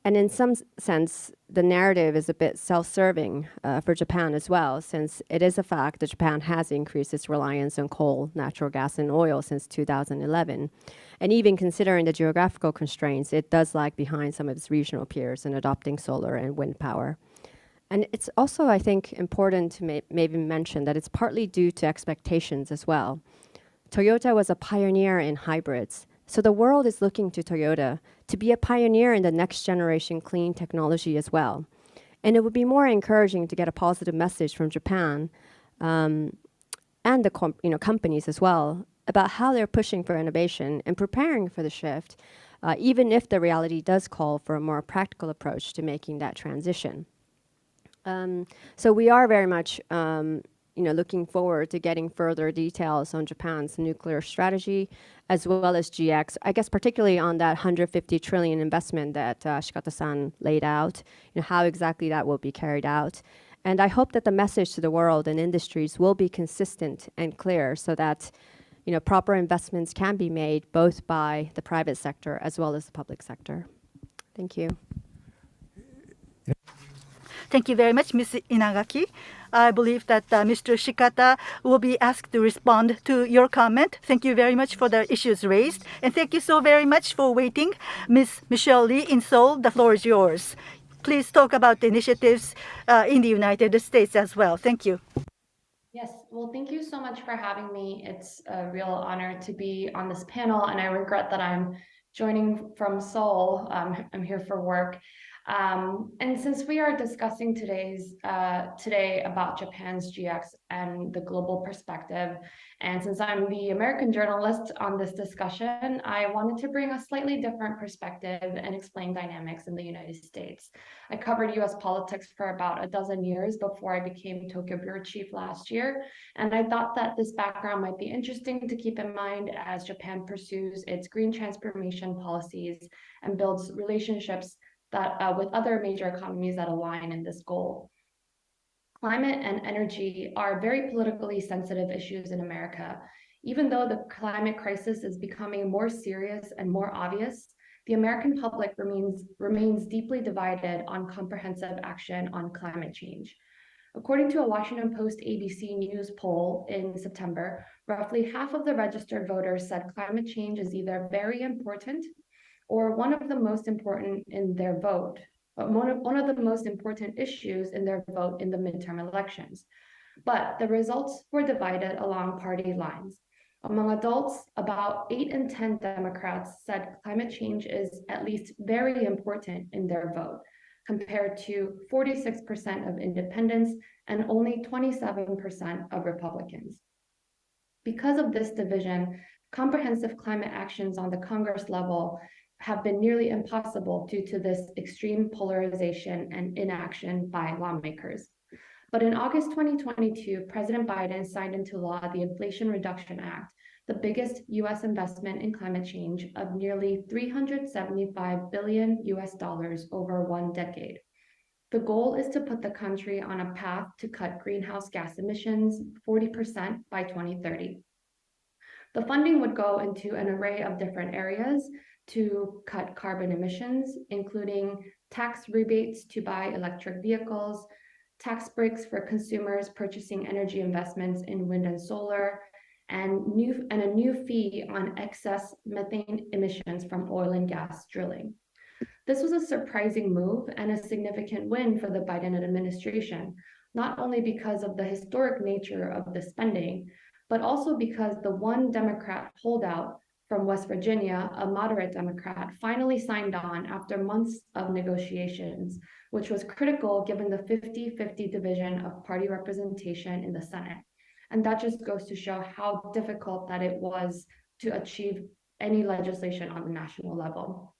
And in some sense, the narrative is a bit self-serving for Japan as well, since it is a fact that Japan has increased its reliance on coal, natural gas, and oil since 2011. And even considering the geographical constraints, it does lag behind some of its regional peers in adopting solar and wind power. And it's also, I think, important to maybe mention that it's partly due to expectations as well. Toyota was a pioneer in hybrids, so the world is looking to Toyota to be a pioneer in the next generation clean technology as well. And it would be more encouraging to get a positive message from Japan and the companies as well about how they're pushing for innovation and preparing for the shift, even if the reality does call for a more practical approach to making that transition. So we are very much looking forward to getting further details on Japan's nuclear strategy, as well as GX, I guess particularly on that 150 trillion investment that Shikata-san laid out, how exactly that will be carried out. And I hope that the message to the world and industries will be consistent and clear so that proper investments can be made both by the private sector as well as the public sector. Thank you. Thank you very much, Ms. Inagaki. I believe that Mr. Shikata will be asked to respond to your comment. Thank you very much for the issues raised. And thank you so very much for waiting. Ms. Michelle Lee in Seoul, the floor is yours. Please talk about the initiatives in the United States as well. Thank you. Yes, well, thank you so much for having me. It's a real honor to be on this panel, and I regret that I'm joining from Seoul. I'm here for work. And since we are discussing today about Japan's GX and the global perspective, and since I'm the American journalist on this discussion, I wanted to bring a slightly different perspective and explain dynamics in the United States. I covered US politics for about a dozen years before I became Tokyo Bureau Chief last year, and I thought that this background might be interesting to keep in mind as Japan pursues its green transformation policies and builds relationships that with other major economies that align in this goal. Climate and energy are very politically sensitive issues in America. Even though the climate crisis is becoming more serious and more obvious, the American public remains deeply divided on comprehensive action on climate change. According to a Washington Post ABC News poll in September, roughly half of the registered voters said climate change is either very important or one of the most important in their vote, one of the most important issues in their vote in the midterm elections. But the results were divided along party lines. Among adults, about 8 in 10 Democrats said climate change is at least very important in their vote, compared to 46% of independents and only 27% of Republicans. Because of this division, comprehensive climate actions on the Congress level have been nearly impossible due to this extreme polarization and inaction by lawmakers. But in August 2022, President Biden signed into law the Inflation Reduction Act, the biggest US investment in climate change of nearly $375 billion over 1 decade. The goal is to put the country on a path to cut greenhouse gas emissions 40% by 2030. The funding would go into an array of different areas to cut carbon emissions, including tax rebates to buy electric vehicles, tax breaks for consumers purchasing energy investments in wind and solar, and a new fee on excess methane emissions from oil and gas drilling. This was a surprising move and a significant win for the Biden administration, not only because of the historic nature of the spending, but also because the one Democrat holdout from West Virginia, a moderate Democrat, finally signed on after months of negotiations, which was critical given the 50-50 division of party representation in the Senate. And that just goes to show how difficult that it was to achieve any legislation on the national level.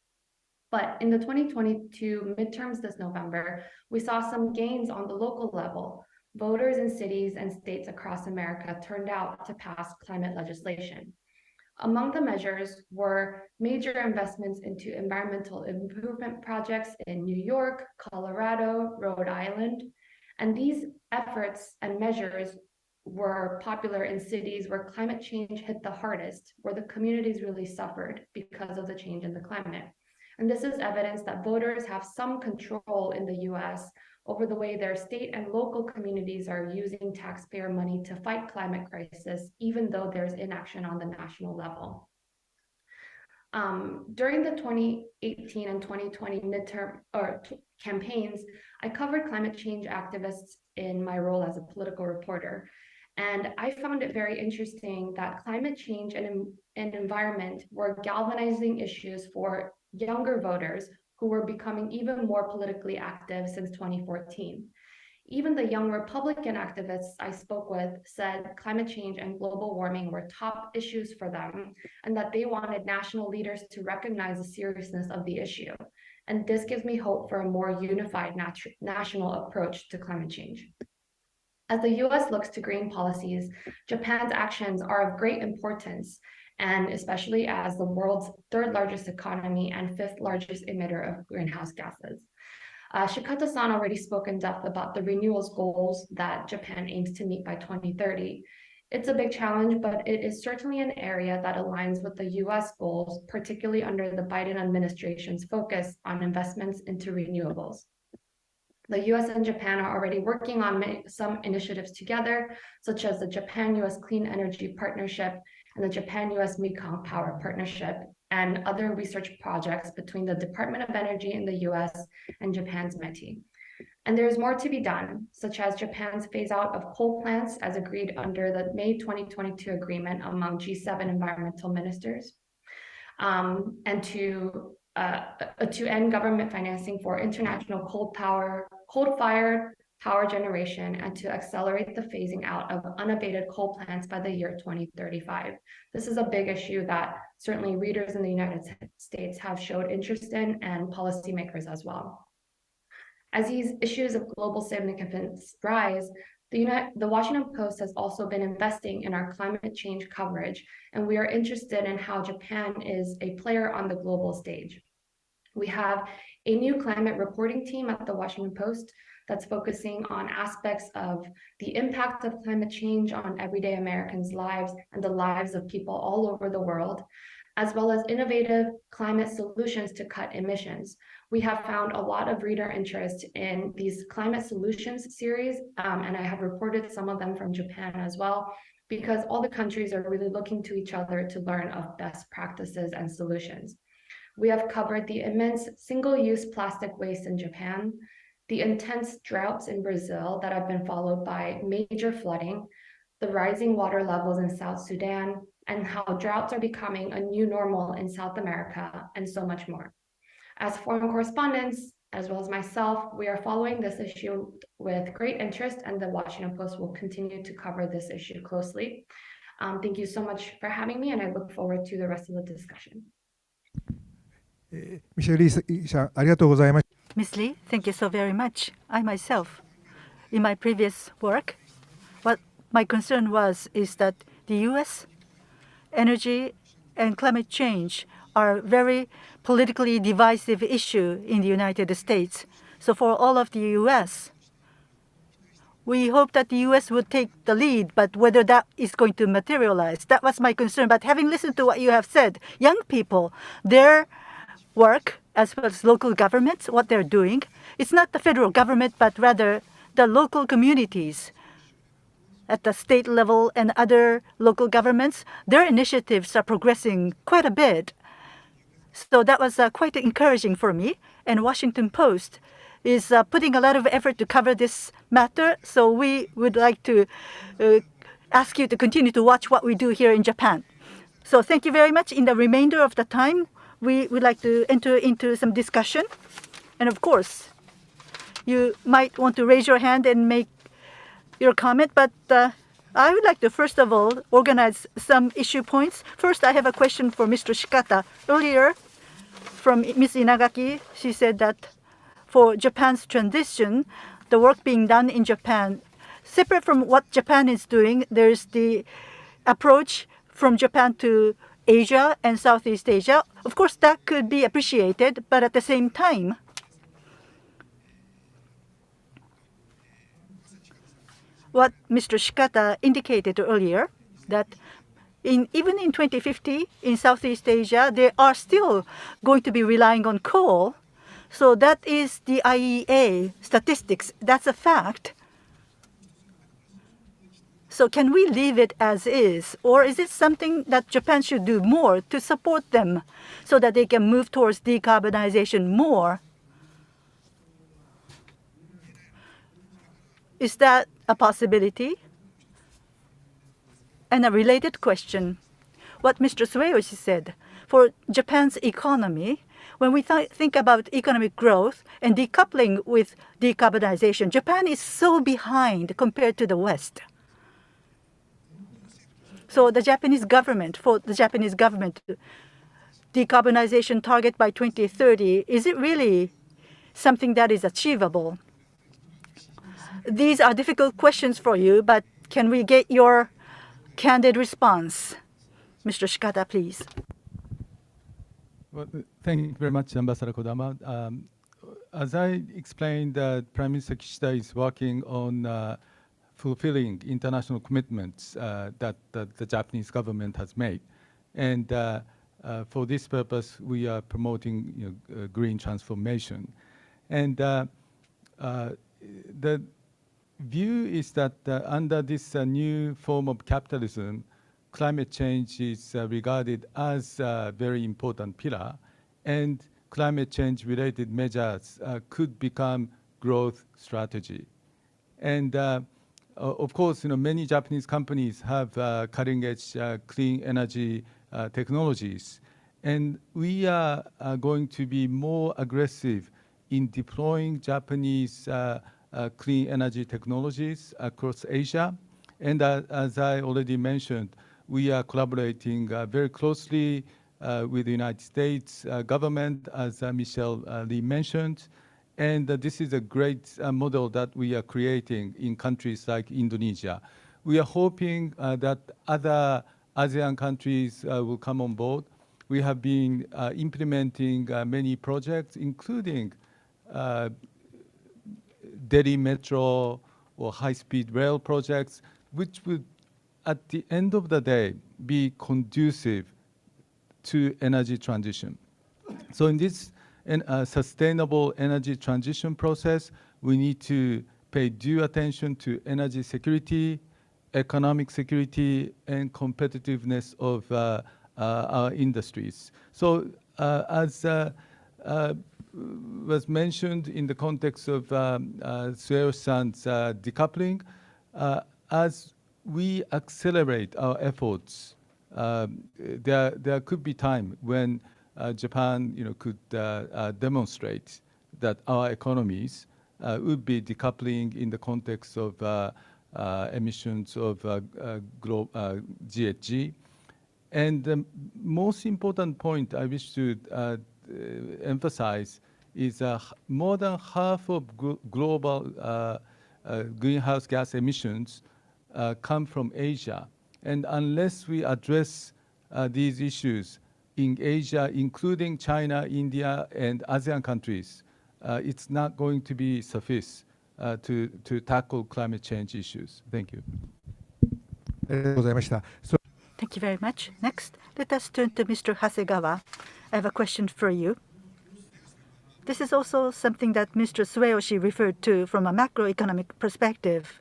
But in the 2022 midterms this November, we saw some gains on the local level. Voters in cities and states across America turned out to pass climate legislation. Among the measures were major investments into environmental improvement projects in New York, Colorado, Rhode Island. And these efforts and measures were popular in cities where climate change hit the hardest, where the communities really suffered because of the change in the climate. And this is evidence that voters have some control in the US over the way their state and local communities are using taxpayer money to fight climate crisis, even though there's inaction on the national level. During the 2018 and 2020 midterm campaigns, I covered climate change activists in my role as a political reporter. And I found it very interesting that climate change and environment were galvanizing issues for younger voters who were becoming even more politically active since 2014. Even the young Republican activists I spoke with said climate change and global warming were top issues for them, and that they wanted national leaders to recognize the seriousness of the issue. And this gives me hope for a more unified national approach to climate change. As the US looks to green policies, Japan's actions are of great importance, and especially as the world's third largest economy and fifth largest emitter of greenhouse gases. Shikata-san already spoke in depth about the renewals goals that Japan aims to meet by 2030. It's a big challenge, but it is certainly an area that aligns with the US goals, particularly under the Biden administration's focus on investments into renewables. The US and Japan are already working on some initiatives together, such as the Japan-US Clean Energy Partnership and the Japan-US Mekong Power Partnership, and other research projects between the Department of Energy in the US and Japan's METI. And there's more to be done, such as Japan's phase out of coal plants as agreed under the May 2022 agreement among G7 environmental ministers, and to end government financing for international coal-fired power generation, and to accelerate the phasing out of unabated coal plants by the year 2035. This is a big issue that certainly readers in the United States have showed interest in, and policymakers as well. As these issues of global significance rise, the Washington Post has also been investing in our climate change coverage, and we are interested in how Japan is a player on the global stage. We have a new climate reporting team at the Washington Post that's focusing on aspects of the impact of climate change on everyday Americans' lives and the lives of people all over the world, as well as innovative climate solutions to cut emissions. We have found a lot of reader interest in these climate solutions series, and I have reported some of them from Japan as well, because all the countries are really looking to each other to learn of best practices and solutions. We have covered the immense single-use plastic waste in Japan, the intense droughts in Brazil that have been followed by major flooding, the rising water levels in South Sudan, and how droughts are becoming a new normal in South America, and so much more. As foreign correspondents, as well as myself, we are following this issue with great interest, and the Washington Post will continue to cover this issue closely. Thank you so much for having me, and I look forward to the rest of the discussion. Michelle Lee-san、ありがとうございました。Ms. Lee, thank you so very much. I myself, in my previous work, what my concern is that the U.S. energy and climate change are very politically divisive issue in the United States. So for all of the U.S., we hope that the U.S. would take the lead, but whether that is going to materialize, that was my concern. But having listened to what you have said, young people, their work, as well as local governments, what they're doing, it's not the federal government, but rather the local communities at the state level and other local governments, their initiatives are progressing quite a bit. So that was quite encouraging for me. And Washington Post is putting a lot of effort to cover this matter. So we would like to ask you to continue to watch what we do here in Japan. So thank you very much. In the remainder of the time, we would like to enter into some discussion. And of course, you might want to raise your hand and make your comment, but I would like to first of all organize some issue points. First, I have a question for Mr. Shikata. Earlier, from Ms. Inagaki, she said that for Japan's transition, the work being done in Japan, separate from what Japan is doing, there's the approach from Japan to Asia and Southeast Asia. Of course, that could be appreciated, but at the same time, what Mr. Shikata indicated earlier, that even in 2050 in Southeast Asia, they are still going to be relying on coal. So that is the IEA statistics. That's a fact. So can we leave it as is, or is it something that Japan should do more to support them so that they can move towards decarbonization more? Is that a possibility? And a related question, what Mr. Seyoshi said, for Japan's economy, when we think about economic growth and decoupling with decarbonization, Japan is so behind compared to the West. So the Japanese government, decarbonization target by 2030, is it really something that is achievable? These are difficult questions for you, but can we get your candid response? Mr. Shikata, please. Well, thank you very much, Ambassador Kodama. As I explained, Prime Minister Kishida is working on fulfilling international commitments that the Japanese government has made. And for this purpose, we are promoting green transformation. And the view is that under this new form of capitalism, climate change is regarded as a very important pillar, and climate change related measures could become growth strategy. And of course, many Japanese companies have cutting-edge clean energy technologies, and we are going to be more aggressive in deploying Japanese clean energy technologies across Asia. And as I already mentioned, we are collaborating very closely with the United States government, as Michelle Lee mentioned. And this is a great model that we are creating in countries like Indonesia. We are hoping that other ASEAN countries will come on board. We have been implementing many projects, including Delhi Metro or high-speed rail projects, which would, at the end of the day, be conducive to energy transition. So in this sustainable energy transition process, we need to pay due attention to energy security, economic security, and competitiveness of our industries. So as was mentioned in the context of Seyoshi-san's decoupling, as we accelerate our efforts, there could be time when Japan could demonstrate that our economies would be decoupling in the context of emissions of GHG. And the most important point I wish to emphasize is more than half of global greenhouse gas emissions come from Asia. And unless we address these issues in Asia, including China, India, and ASEAN countries, it's not going to be sufficient to tackle climate change issues. Thank you. Thank you very much. Next, let us turn to Mr. Hasegawa. I have a question for you. This is also something that Mr. Seyoshi referred to from a macroeconomic perspective.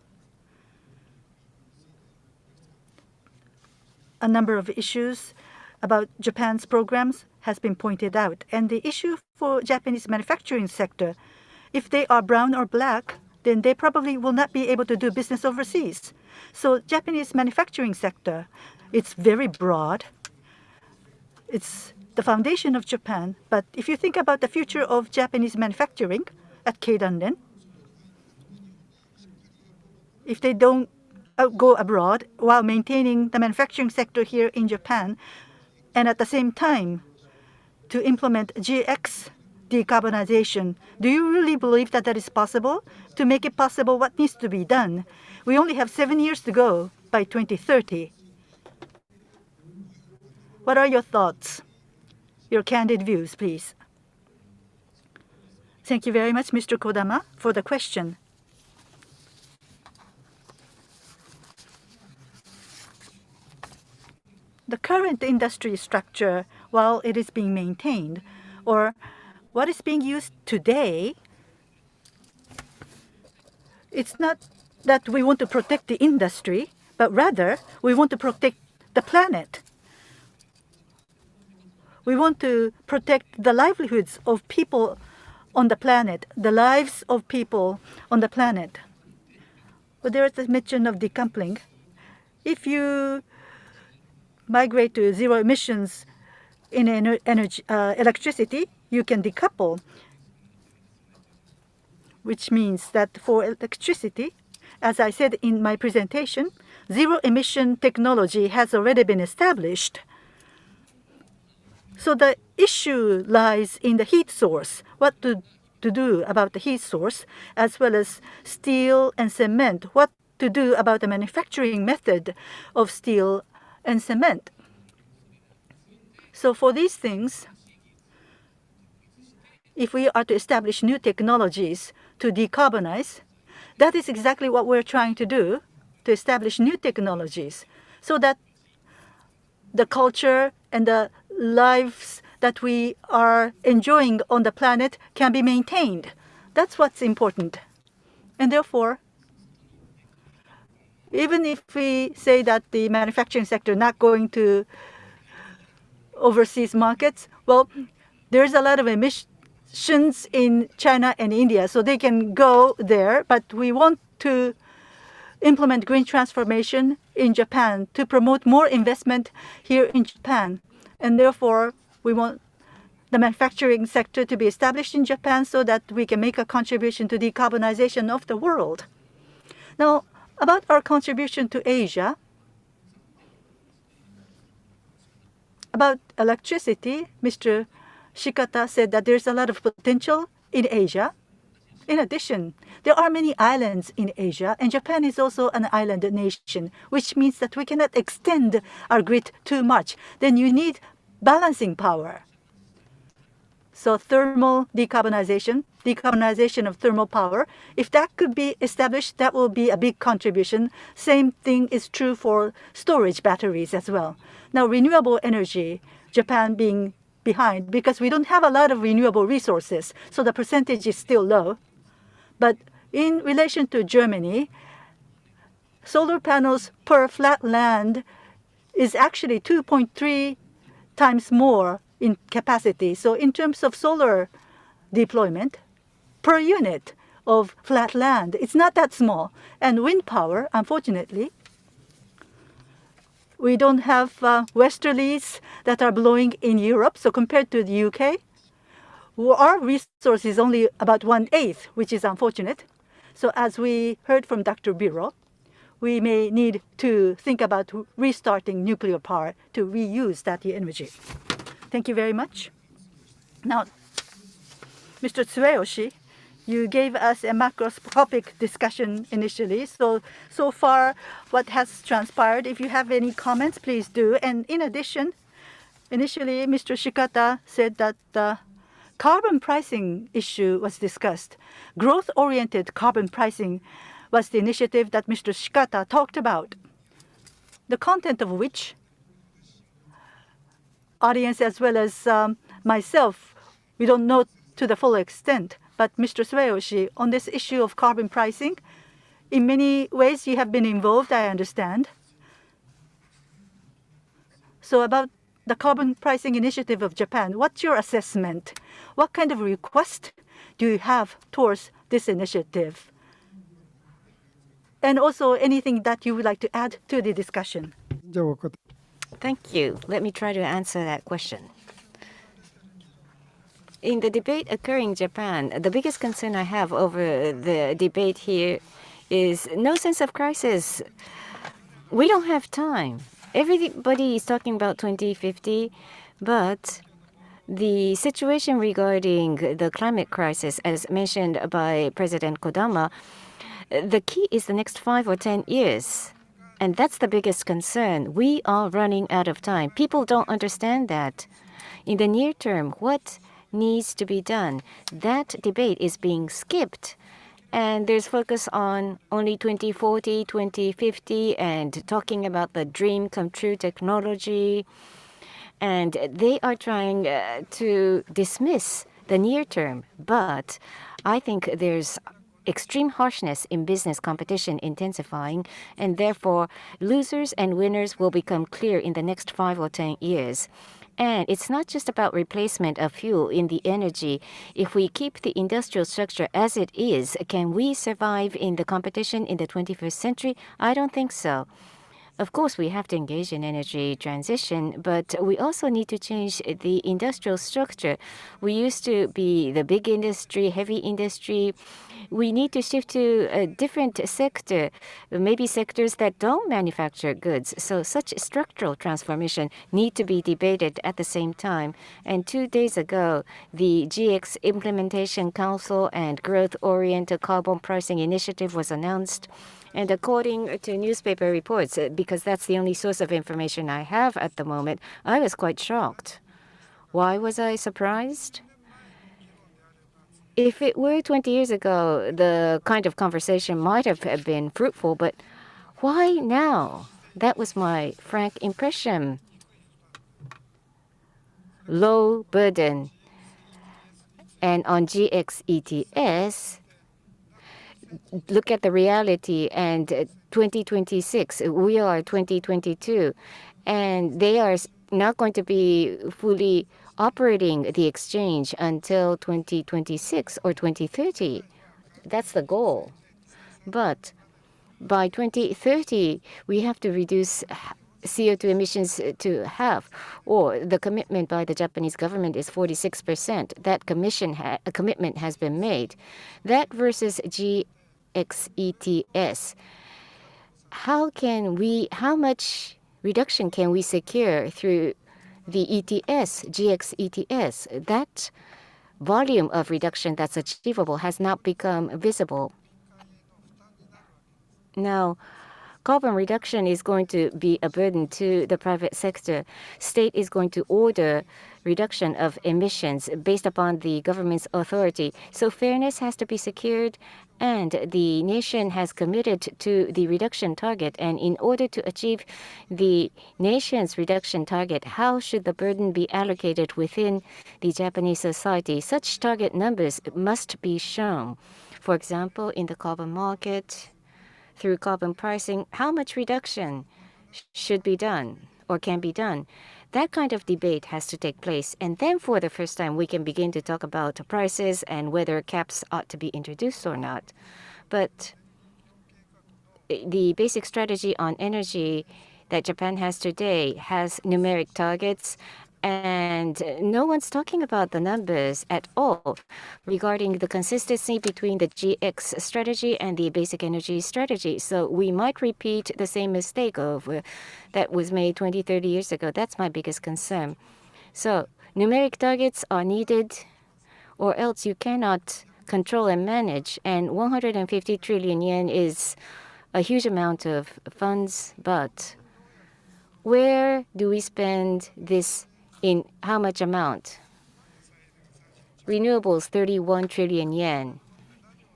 A number of issues about Japan's programs has been pointed out. And the issue for Japanese manufacturing sector, if they are brown or black, then they probably will not be able to do business overseas. So Japanese manufacturing sector, it's very broad. It's the foundation of Japan. But if you think about the future of Japanese manufacturing at Keidanren, if they don't go abroad while maintaining the manufacturing sector here in Japan, and at the same time to implement GX decarbonization. Do you really believe that that is possible? To make it possible, what needs to be done? We only have 7 years to go by 2030. What are your thoughts? Your candid views, please. Thank you very much, Mr. Kodama, for the question. The current industry structure, while it is being maintained, or what is being used today, it's not that we want to protect the industry, but rather we want to protect the planet. We want to protect the livelihoods of people on the planet, the lives of people on the planet. Well, there is a mention of decoupling. If you migrate to zero emissions in electricity, you can decouple, which means that for electricity, as I said in my presentation, zero emission technology has already been established. So the issue lies in the heat source, what to do about the heat source, as well as steel and cement, what to do about the manufacturing method of steel and cement. So for these things, if we are to establish new technologies to decarbonize, that is exactly what we're trying to do, to establish new technologies so that the culture and the lives that we are enjoying on the planet can be maintained. That's what's important. And therefore, even if we say that the manufacturing sector is not going to overseas markets, well, there's a lot of emissions in China and India, so they can go there, but we want to implement green transformation in Japan to promote more investment here in Japan. And therefore, we want the manufacturing sector to be established in Japan so that we can make a contribution to decarbonization of the world. Now, about our contribution to Asia, about electricity, Mr. Shikata said that there's a lot of potential in Asia. In addition, there are many islands in Asia, and Japan is also an island nation, which means that we cannot extend our grid too much. Then you need balancing power. So thermal decarbonization of thermal power, if that could be established, that will be a big contribution. Same thing is true for storage batteries as well. Now, renewable energy, Japan being behind because we don't have a lot of renewable resources, so the percentage is still low. But in relation to Germany, solar panels per flat land is actually 2.3 times more in capacity. So in terms of solar deployment per unit of flat land, it's not that small. And wind power, unfortunately, we don't have westerlies that are blowing in Europe. So compared to the UK, our resource is only about 1/8, which is unfortunate. So as we heard from Dr. Biro, we may need to think about restarting nuclear power to reuse that energy. Thank you very much. Now, Mr. Seyoshi, you gave us a macroscopic discussion initially. So far, what has transpired? If you have any comments, please do. And in addition, initially, Mr. Shikata said that the carbon pricing issue was discussed. Growth-oriented carbon pricing was the initiative that Mr. Shikata talked about, the content of which audience as well as myself, we don't know to the full extent. But Mr. Seyoshi, on this issue of carbon pricing, in many ways you have been involved, I understand. So about the carbon pricing initiative of Japan, what's your assessment? What kind of request do you have towards this initiative? And also anything that you would like to add to the discussion? Thank you. Let me try to answer that question. In the debate occurring in Japan, the biggest concern I have over the debate here is no sense of crisis We don't have time. Everybody is talking about 2050, but the situation regarding the climate crisis, as mentioned by President Kodama, the key is the next 5 or 10 years. And that's the biggest concern. We are running out of time. People don't understand that. In the near term, what needs to be done? That debate is being skipped. And there's focus on only 2040, 2050, and talking about the dream come true technology. And they are trying to dismiss the near term. But I think there's extreme harshness in business competition intensifying, and therefore losers and winners will become clear in the next 5 or 10 years. And it's not just about replacement of fuel in the energy. If we keep the industrial structure as it is, can we survive in the competition in the 21st century? I don't think so. Of course, we have to engage in energy transition, but we also need to change the industrial structure. We used to be the big industry, heavy industry. We need to shift to a different sector, maybe sectors that don't manufacture goods. So such structural transformation need to be debated at the same time. And 2 days ago, the GX Implementation Council and Growth-Oriented Carbon Pricing Initiative was announced. And according to newspaper reports, because that's the only source of information I have at the moment, I was quite shocked. Why was I surprised? If it were 20 years ago, the kind of conversation might have been fruitful, but why now? That was my frank impression. Low burden. And on GX ETS, look at the reality, and 2026, we are 2022, and they are not going to be fully operating the exchange until 2026 or 2030. That's the goal. But by 2030, we have to reduce CO2 emissions to half, or the commitment by the Japanese government is 46%. That commitment has been made. That versus GXETS. How much reduction can we secure through the ETS, GX ETS? That volume of reduction that's achievable has not become visible. Now, carbon reduction is going to be a burden to the private sector. State is going to order reduction of emissions based upon the government's authority. So fairness has to be secured, and the nation has committed to the reduction target. And in order to achieve the nation's reduction target, how should the burden be allocated within the Japanese society? Such target numbers must be shown. For example, in the carbon market, through carbon pricing, how much reduction should be done or can be done? That kind of debate has to take place. And then for the first time, we can begin to talk about prices and whether caps ought to be introduced or not. But the basic strategy on energy that Japan has today has numeric targets, and no one's talking about the numbers at all regarding the consistency between the GX strategy and the basic energy strategy. So we might repeat the same mistake of that was made 20, 30 years ago. That's my biggest concern. So numeric targets are needed, or else you cannot control and manage. And 150 trillion yen is a huge amount of funds, but where do we spend this? In how much amount? Renewables, 31 trillion yen,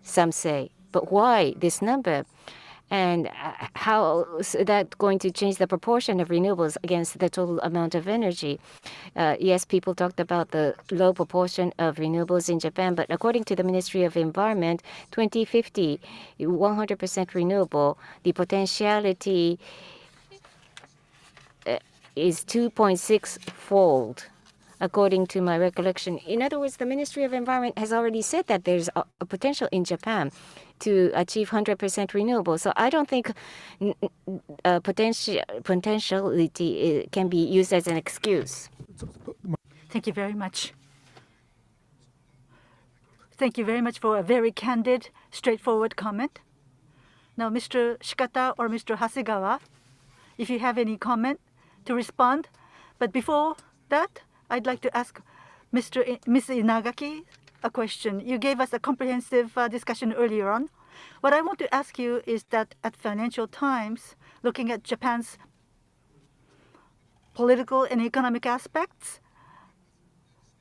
some say. But why this number? And how is that going to change the proportion of renewables against the total amount of energy? Yes, people talked about the low proportion of renewables in Japan, but according to the Ministry of Environment, 2050, 100% renewable, the potentiality is 2.6-fold, according to my recollection. In other words, the Ministry of Environment has already said that there's a potential in Japan to achieve 100% renewable. So I don't think potentiality can be used as an excuse. Thank you very much. Thank you very much for a very candid, straightforward comment. Now, Mr. Shikata or Mr. Hasegawa, if you have any comment to respond. But before that, I'd like to ask Ms. Inagaki a question. You gave us a comprehensive discussion earlier on. What I want to ask you is that at Financial Times, looking at Japan's political and economic aspects,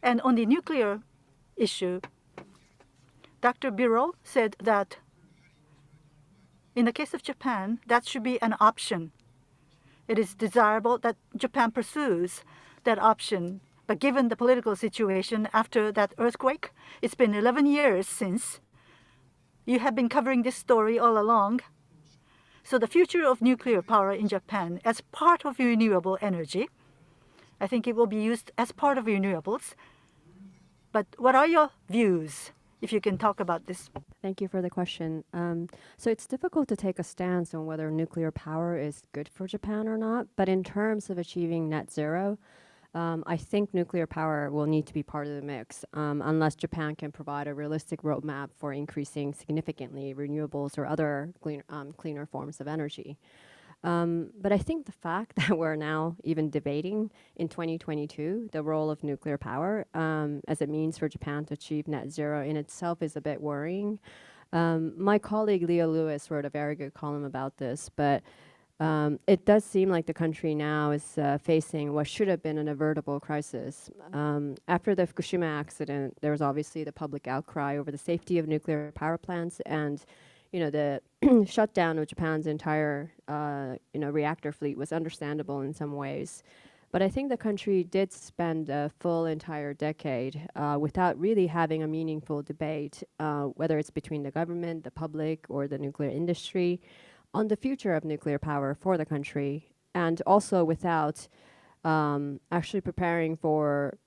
and on the nuclear issue, Dr. Biro said that in the case of Japan, that should be an option. It is desirable that Japan pursues that option. But given the political situation after that earthquake, it's been 11 years since. You have been covering this story all along. So the future of nuclear power in Japan as part of renewable energy, I think it will be used as part of renewables. But what are your views, if you can talk about this? Thank you for the question. So it's difficult to take a stance on whether nuclear power is good for Japan or not. But in terms of achieving net zero, I think nuclear power will need to be part of the mix unless Japan can provide a realistic roadmap for increasing significantly renewables or other cleaner forms of energy. But I think the fact that we're now even debating in 2022 the role of nuclear power as it means for Japan to achieve net zero in itself is a bit worrying. My colleague Leo Lewis wrote a very good column about this, but it does seem like the country now is facing what should have been an avertible crisis. After the Fukushima accident, there was obviously the public outcry over the safety of nuclear power plants and the shutdown of Japan's entire reactor fleet was understandable in some ways. But I think the country did spend a full entire decade without really having a meaningful debate, whether it's between the government, the public, or the nuclear industry, on the future of nuclear power for the country, and also without actually preparing for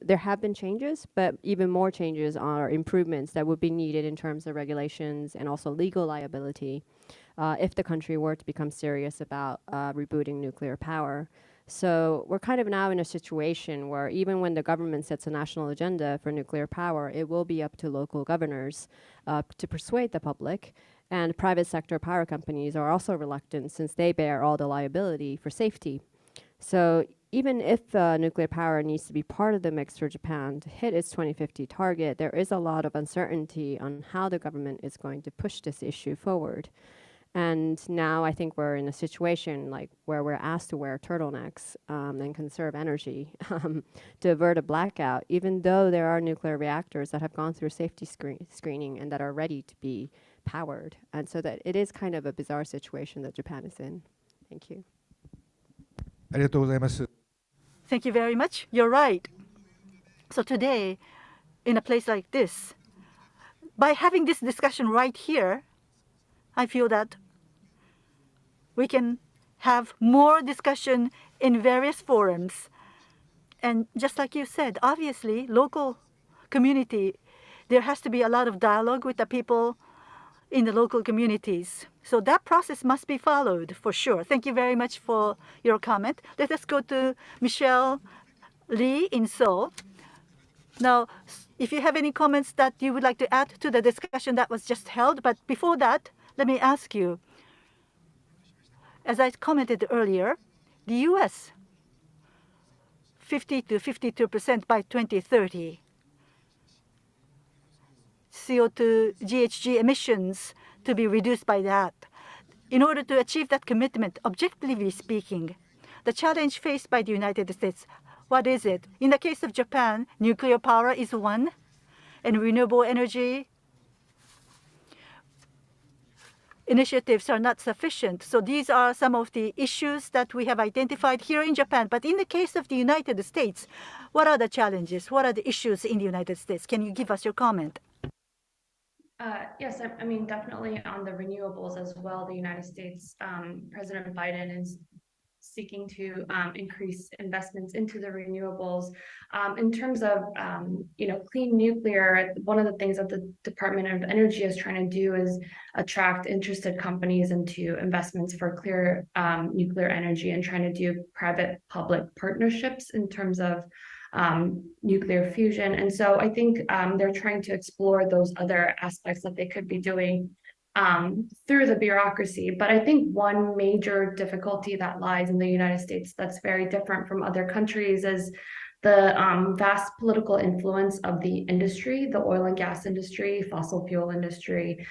there have been changes, but even more changes are improvements that would be needed in terms of regulations and also legal liability if the country were to become serious about rebooting nuclear power. So we're kind of now in a situation where even when the government sets a national agenda for nuclear power, it will be up to local governors to persuade the public. And private sector power companies are also reluctant since they bear all the liability for safety. So even if nuclear power needs to be part of the mix for Japan to hit its 2050 target, there is a lot of uncertainty on how the government is going to push this issue forward. And now I think we're in a situation where we're asked to wear turtlenecks and conserve energy to avert a blackout, even though there are nuclear reactors that have gone through safety screening and that are ready to be powered. And so that it is kind of a bizarre situation that Japan is in. Thank you. ありがとうございます。 Thank you very much. You're right. So today, in a place like this, by having this discussion right here, I feel that we can have more discussion in various forums. And just like you said, obviously, local community, there has to be a lot of dialogue with the people in the local communities. So that process must be followed for sure. Thank you very much for your comment. Let us go to Michelle Lee in Seoul. Now, if you have any comments that you would like to add to the discussion that was just held, but before that, let me ask you, as I commented earlier, the US, 50 to 52% by 2030. CO2 GHG emissions to be reduced by that. In order to achieve that commitment, objectively speaking, the challenge faced by the United States, what is it? In the case of Japan, nuclear power is one, and renewable energy initiatives are not sufficient. So these are some of the issues that we have identified here in Japan. But in the case of the United States, what are the challenges? What are the issues in the United States? Can you give us your comment? Yes, I mean, definitely on the renewables as well. The United States, President Biden is seeking to increase investments into the renewables. In terms of, clean nuclear, one of the things that the Department of Energy is trying to do is attract interested companies into investments for clear nuclear energy and trying to do private-public partnerships in terms of nuclear fusion. And so I think they're trying to explore those other aspects that they could be doing through the bureaucracy. But I think one major difficulty that lies in the United States that's very different from other countries is the vast political influence of the industry, the oil and gas industry, fossil fuel industry,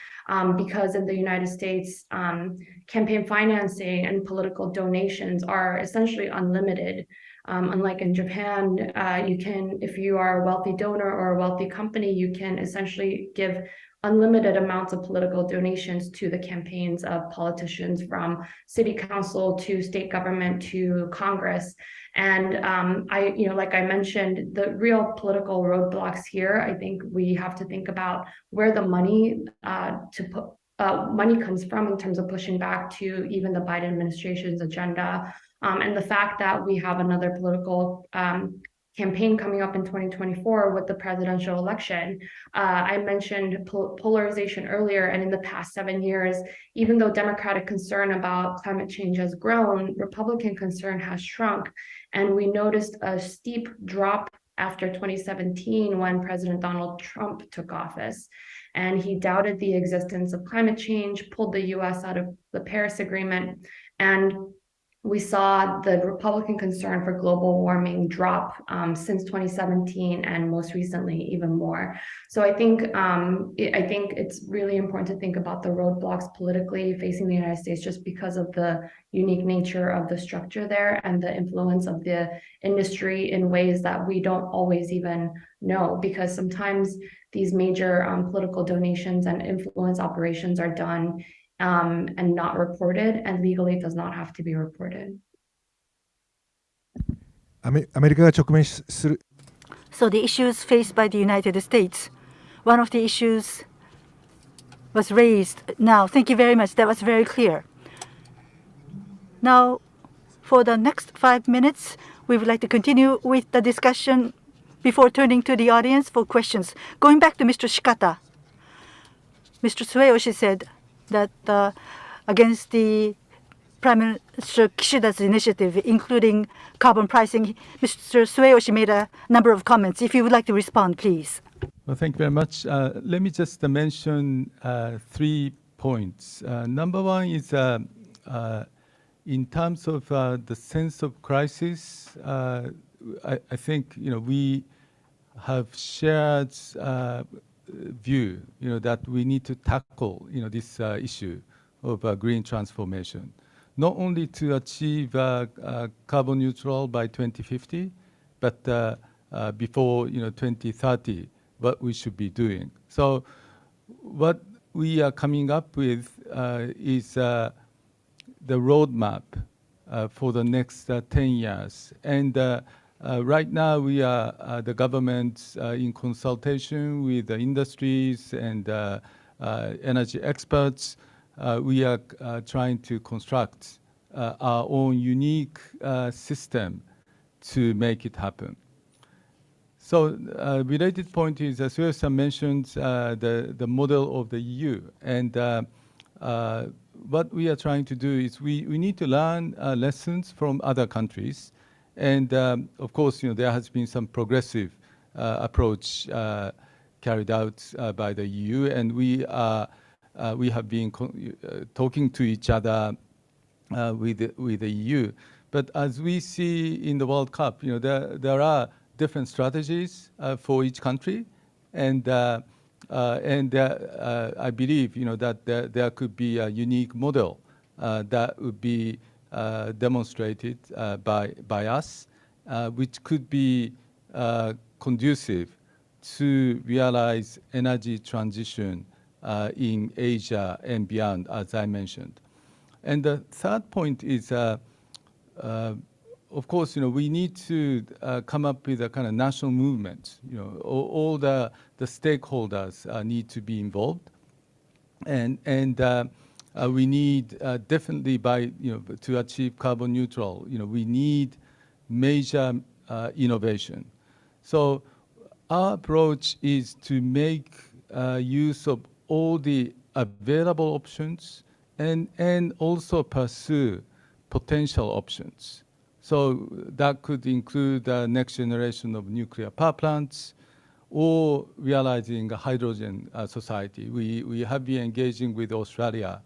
because in the United States, campaign financing and political donations are essentially unlimited. Unlike in Japan, you can, if you are a wealthy donor or a wealthy company, you can essentially give unlimited amounts of political donations to the campaigns of politicians, from city council to state government to Congress. And like I mentioned, the real political roadblocks here, I think we have to think about where the money money comes from in terms of pushing back to even the Biden administration's agenda. And the fact that we have another political campaign coming up in 2024 with the presidential election. I mentioned polarization earlier, and in the past 7 years, even though Democratic concern about climate change has grown, Republican concern has shrunk. And we noticed a steep drop after 2017 when President Donald Trump took office. And he doubted the existence of climate change, pulled the US out of the Paris Agreement, and we saw the Republican concern for global warming drop since 2017, and most recently even more. So I think it's really important to think about the roadblocks politically facing the United States, just because of the unique nature of the structure there and the influence of the industry in ways that we don't always even know, because sometimes these major political donations and influence operations are done and not reported, and legally it does not have to be reported. アメリカが直面する So the issues faced by the United States, one of the issues was raised now. Thank you very much. That was very clear. Now, for the next 5 minutes, we would like to continue with the discussion before turning to the audience for questions. Going back to Mr. Shikata, Mr. Seyoshi said that against the Prime Minister Kishida's initiative, including carbon pricing, Mr. Seyoshi made a number of comments. If you would like to respond, please. Well, thank you very much. Let me just mention 3 points. Number one is in terms of the sense of crisis. I think we have shared view that we need to tackle this issue of green transformation, not only to achieve carbon neutral by 2050, but before 2030, what we should be doing. So what we are coming up with is the roadmap for the next 10 years. And right now we are the government in consultation with the industries and energy experts. We are trying to construct our own unique system to make it happen. So related point is, as Seyoshi mentioned, the model of the EU. And what we are trying to do is we need to learn lessons from other countries. And of course, there has been some progressive approach carried out by the EU, and we have been talking to each other with the EU. But as we see in the World Cup, there are different strategies for each country, and I believe that there could be a unique model that would be demonstrated by us, which could be conducive to realize energy transition in Asia and beyond, as I mentioned. And the third point is, of course, we need to come up with a kind of national movement. All the stakeholders need to be involved, and we need definitely to achieve carbon neutral. We need major innovation. So our approach is to make use of all the available options and also pursue potential options. So that could include the next generation of nuclear power plants, or realizing a hydrogen society. We have been engaging with Australia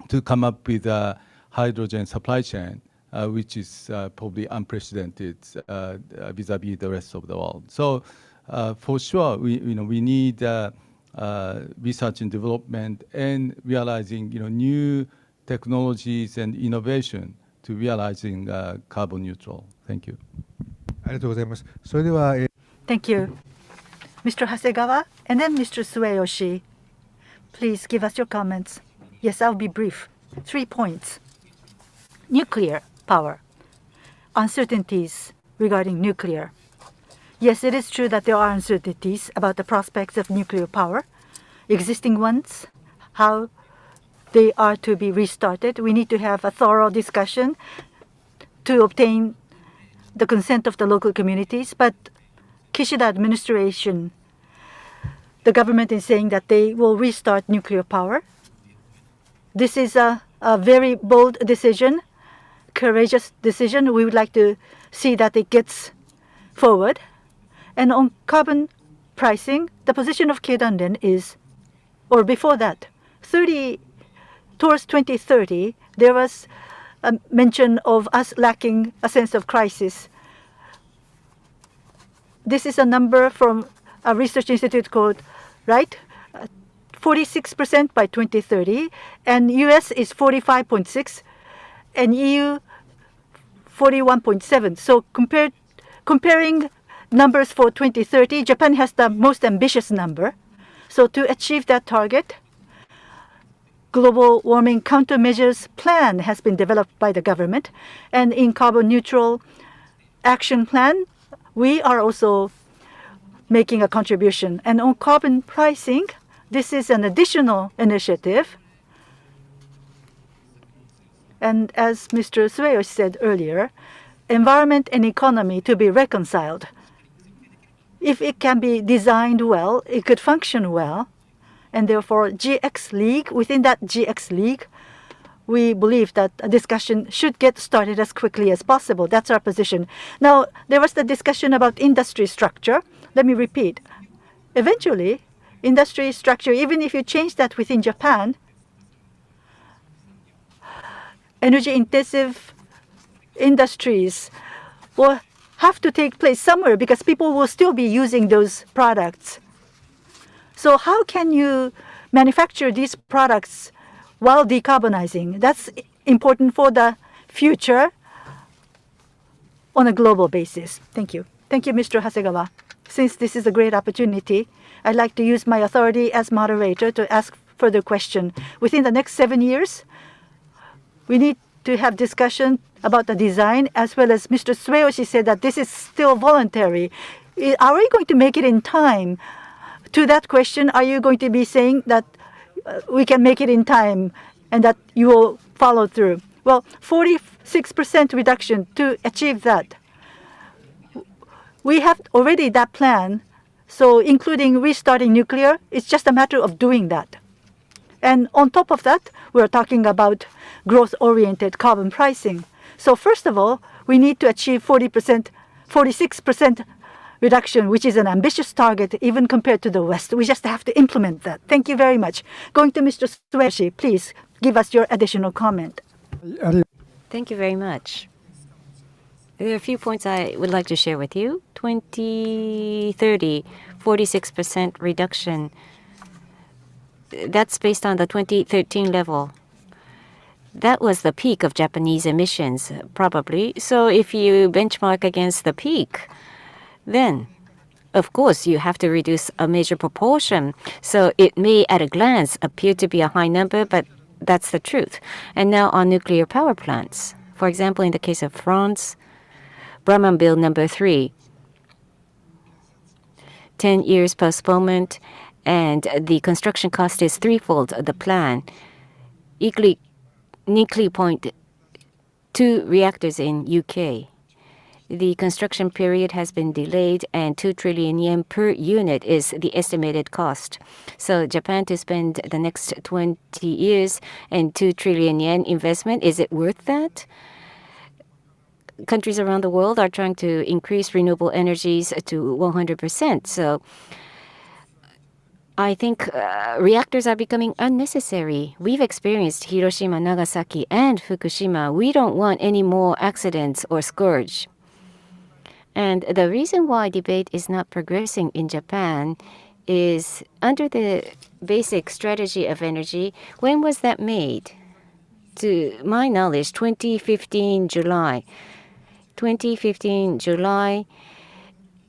to come up with a hydrogen supply chain, which is probably unprecedented vis-a-vis the rest of the world. So for sure, we need research and development and realizing new technologies and innovation to realizing carbon neutral. Thank you. ありがとうございます。それでは、Thank you. Mr. Hasegawa and then Mr. Seyoshi. Please give us your comments. Yes, I'll be brief. 3 points. Nuclear power. Uncertainties regarding nuclear. Yes, it is true that there are uncertainties about the prospects of nuclear power. Existing ones, how they are to be restarted. We need to have a thorough discussion to obtain the consent of the local communities. But Kishida administration, the government is saying that they will restart nuclear power. This is a very bold decision, courageous decision. We would like to see that it gets forward. And on carbon pricing, the position of Keidanren is, or before that, towards 2030, there was a mention of us lacking a sense of crisis. This is a number from a research institute called, right? 46% by 2030, and US is 45.6, and EU 41.7. So comparing numbers for 2030, Japan has the most ambitious number. So to achieve that target, global warming countermeasures plan has been developed by the government, and in carbon neutral action plan, we are also making a contribution. And on carbon pricing, this is an additional initiative. And as Mr. Seyoshi said earlier, environment and economy to be reconciled. If it can be designed well, it could function well. And therefore, GX League, within that GX League, we believe that a discussion should get started as quickly as possible. That's our position. Now, there was the discussion about industry structure. Let me repeat. Eventually, industry structure, even if you change that within Japan, energy-intensive industries will have to take place somewhere because people will still be using those products. So how can you manufacture these products while decarbonizing? That's important for the future on a global basis. Thank you. Thank you, Mr. Hasegawa. Since this is a great opportunity, I'd like to use my authority as moderator to ask further question. Within the next 7 years, we need to have discussion about the design, as well as Mr. Seyoshi said that this is still voluntary. Are we going to make it in time? To that question, are you going to be saying that we can make it in time and that you will follow through? Well, 46% reduction to achieve that. We have already that plan. So including restarting nuclear, it's just a matter of doing that. And on top of that, we're talking about growth-oriented carbon pricing. So first of all, we need to achieve 46% reduction, which is an ambitious target even compared to the West. We just have to implement that. Thank you very much. Going to Mr. Seyoshi, please give us your additional comment. Thank you very much. There are a few points I would like to share with you. 2030, 46% reduction. That's based on the 2013 level. That was the peak of Japanese emissions, probably. So if you benchmark against the peak, then, of course, you have to reduce a major proportion. So it may, at a glance, appear to be a high number, but that's the truth. And now on nuclear power plants. For example, in the case of France, Brahman Bill number 3, 10 years postponement, and the construction cost is threefold the plan. Hinkley Point 2 reactors in UK. The construction period has been delayed, and 2 trillion yen per unit is the estimated cost. So Japan to spend the next 20 years and 2 trillion yen investment, is it worth that? countries around the world are trying to increase renewable energies to 100%. So I think reactors are becoming unnecessary. We've experienced Hiroshima, Nagasaki, and Fukushima. We don't want any more accidents or scourge. And the reason why debate is not progressing in Japan is under the basic strategy of energy. When was that made? To my knowledge, 2015 July. 2015 July,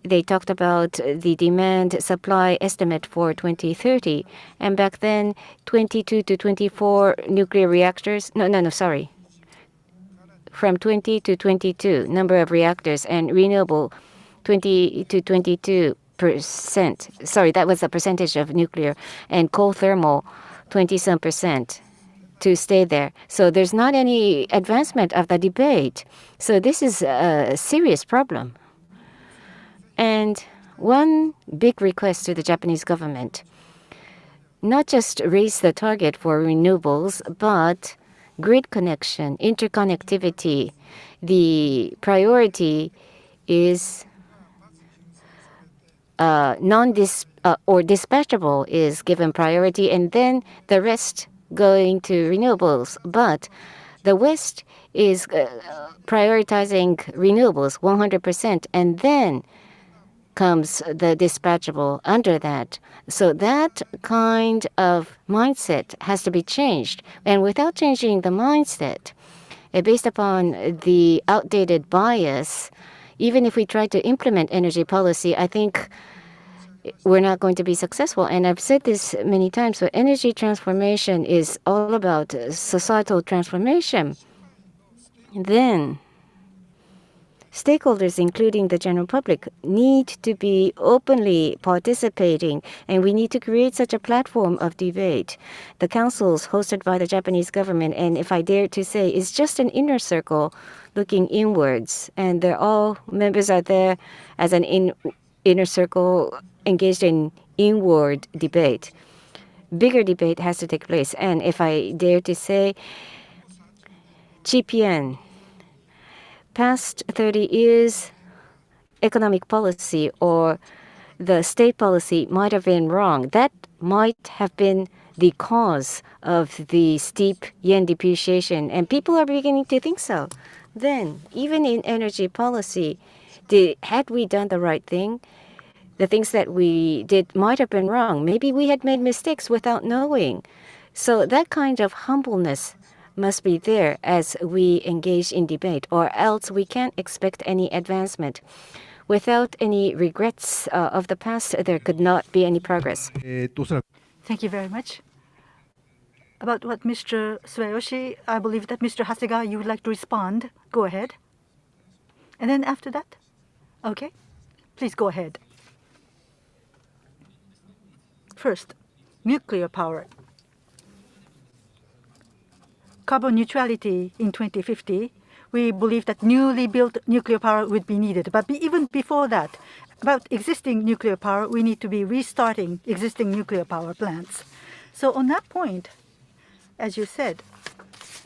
they talked about the demand supply estimate for 2030. And back then, 22 to 24 nuclear reactors. No, sorry. From 20 to 22 number of reactors and renewable 20 to 22%. Sorry, that was the percentage of nuclear, and coal thermal 20-some percent to stay there. So there's not any advancement of the debate. So this is a serious problem. And one big request to the Japanese government, not just raise the target for renewables, but grid connection, interconnectivity. The priority is dispatchable is given priority, and then the rest going to renewables. But the West is prioritizing renewables 100%, and then comes the dispatchable under that. So that kind of mindset has to be changed. And without changing the mindset, based upon the outdated bias, even if we try to implement energy policy, I think we're not going to be successful. And I've said this many times, so energy transformation is all about societal transformation. Then stakeholders, including the general public, need to be openly participating, and we need to create such a platform of debate. The councils hosted by the Japanese government, and if I dare to say, is just an inner circle looking inwards, and they're all members are there as an inner circle engaged in inward debate. Bigger debate has to take place, and if I dare to say, GPN, past 30 years, economic policy or the state policy might have been wrong. That might have been the cause of the steep yen depreciation, and people are beginning to think so. Then, even in energy policy, had we done the right thing, the things that we did might have been wrong. Maybe we had made mistakes without knowing. So that kind of humbleness must be there as we engage in debate, or else we can't expect any advancement. Without any regrets of the past, there could not be any progress. Thank you very much. About what Mr. Seyoshi, I believe that Mr. Hasegawa, you would like to respond. Go ahead. And then after that? Okay. Please go ahead. First, nuclear power. Carbon neutrality in 2050, we believe that newly built nuclear power would be needed. But even before that, about existing nuclear power, we need to be restarting existing nuclear power plants. So on that point, as you said,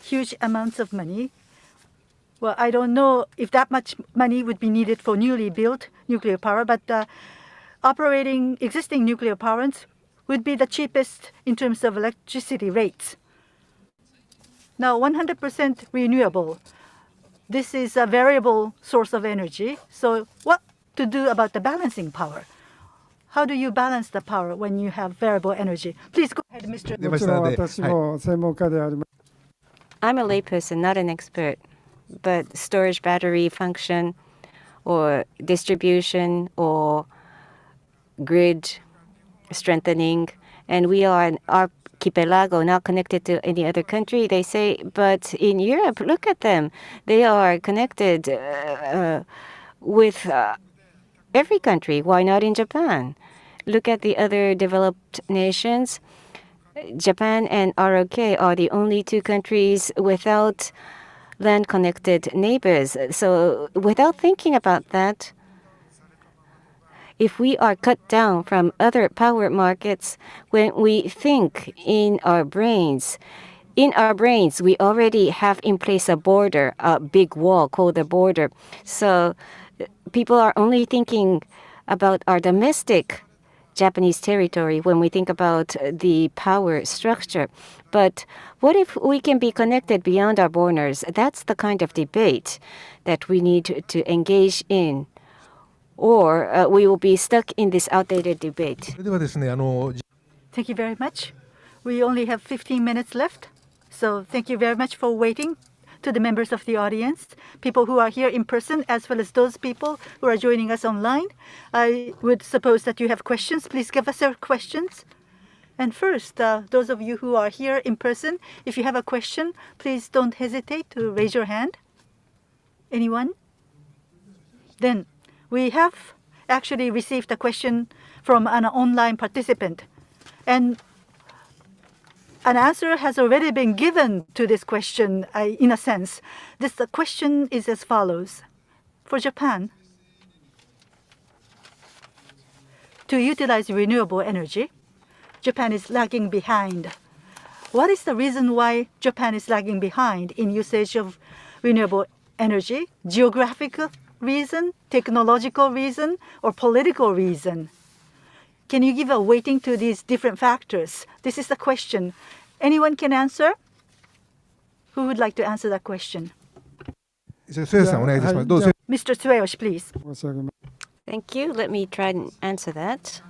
huge amounts of money. Well, I don't know if that much money would be needed for newly built nuclear power, but operating existing nuclear power plants would be the cheapest in terms of electricity rates. Now, 100% renewable. This is a variable source of energy. So what to do about the balancing power? How do you balance the power when you have variable energy? Please go ahead, Mr. I'm a layperson, not an expert, but storage battery function or distribution or grid strengthening, and we are an archipelago, not connected to any other country, they say. But in Europe, look at them. They are connected with every country. Why not in Japan? Look at the other developed nations. Japan and ROK are the only two countries without land-connected neighbors. So without thinking about that, if we are cut down from other power markets, when we think in our brains, in our brains, we already have in place a border, a big wall called the border. So people are only thinking about our domestic Japanese territory when we think about the power structure. But what if we can be connected beyond our borders? That's the kind of debate that we need to engage in, or we will be stuck in this outdated debate. それではですね、Thank you very much. We only have 15 minutes left, so thank you very much for waiting. To the members of the audience, people who are here in person, as well as those people who are joining us online. I would suppose that you have questions. Please give us your questions. And first, those of you who are here in person, if you have a question, please don't hesitate to raise your hand. Anyone? Then we have actually received a question from an online participant. And an answer has already been given to this question, in a sense. The question is as follows. For Japan, to utilize renewable energy, Japan is lagging behind. What is the reason why Japan is lagging behind in usage of renewable energy? Geographical reason, technological reason, or political reason? Can you give a weighting to these different factors? This is the question. Anyone can answer? Who would like to answer that question? じゃあ末吉さんお願いいたします。どうぞ。 Mr. Tsueyoshi, please. Thank you. Let me try and answer that.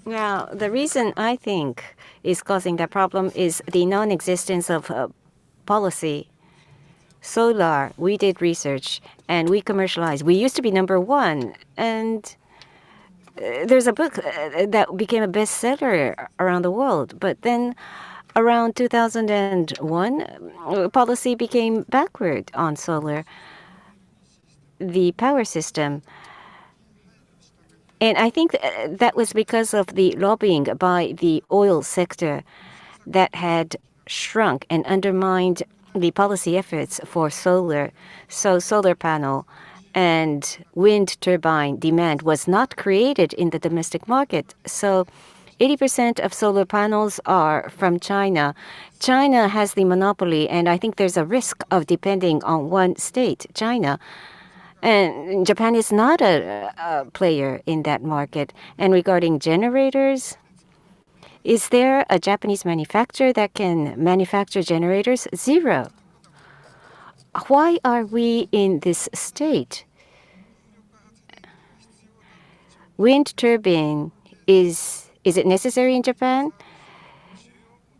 Now, the reason I think is causing that problem is the non-existence of policy. Solar, we did research and we commercialized. We used to be number one, and there's a book that became a bestseller around the world. But then around 2001, policy became backward on solar, the power system. And I think that was because of the lobbying by the oil sector that had shrunk and undermined the policy efforts for solar. So solar panel and wind turbine demand was not created in the domestic market. So 80% of solar panels are from China. China has the monopoly, and I think there's a risk of depending on one state, China. And Japan is not a player in that market. And regarding generators, is there a Japanese manufacturer that can manufacture generators? Zero. Why are we in this state? Wind turbine, is it necessary in Japan?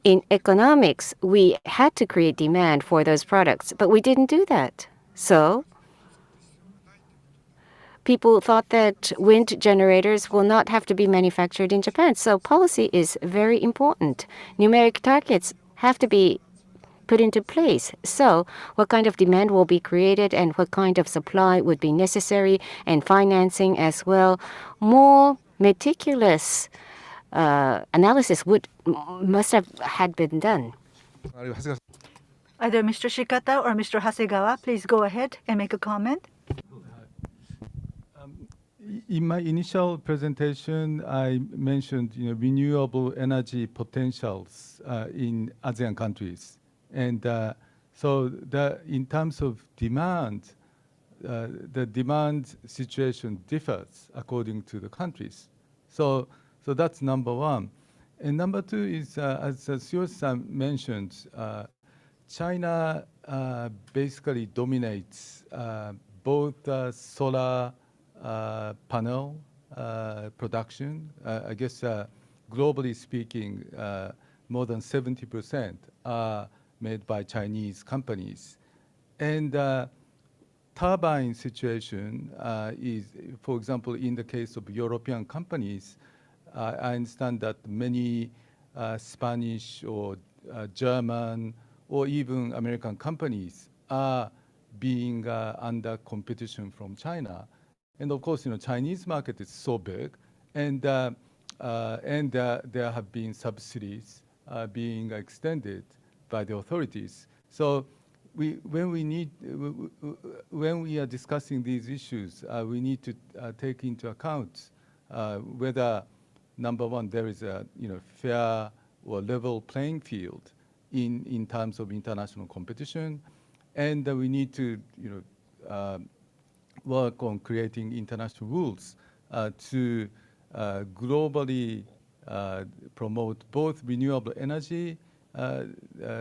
In economics, we had to create demand for those products, but we didn't do that. So people thought that wind generators will not have to be manufactured in Japan. So policy is very important. Numeric targets have to be put into place. So what kind of demand will be created and what kind of supply would be necessary, and financing as well. More meticulous analysis must have had been done. Either Mr. Shikata or Mr. Hasegawa, please go ahead and make a comment. In my initial presentation, I mentioned renewable energy potentials in ASEAN countries. And so in terms of demand, the demand situation differs according to the countries. So that's number one. And number two is, as Seyoshi-san mentioned, China basically dominates both solar panel production. I guess globally speaking, more than 70% are made by Chinese companies. And turbine situation is, for example, in the case of European companies, I understand that many Spanish or German or even American companies are being under competition from China. And of course, Chinese market is so big, and there have been subsidies being extended by the authorities. So when we are discussing these issues, we need to take into account whether, number one, there is a fair or level playing field in terms of international competition, and we need to work on creating international rules to globally promote both renewable energy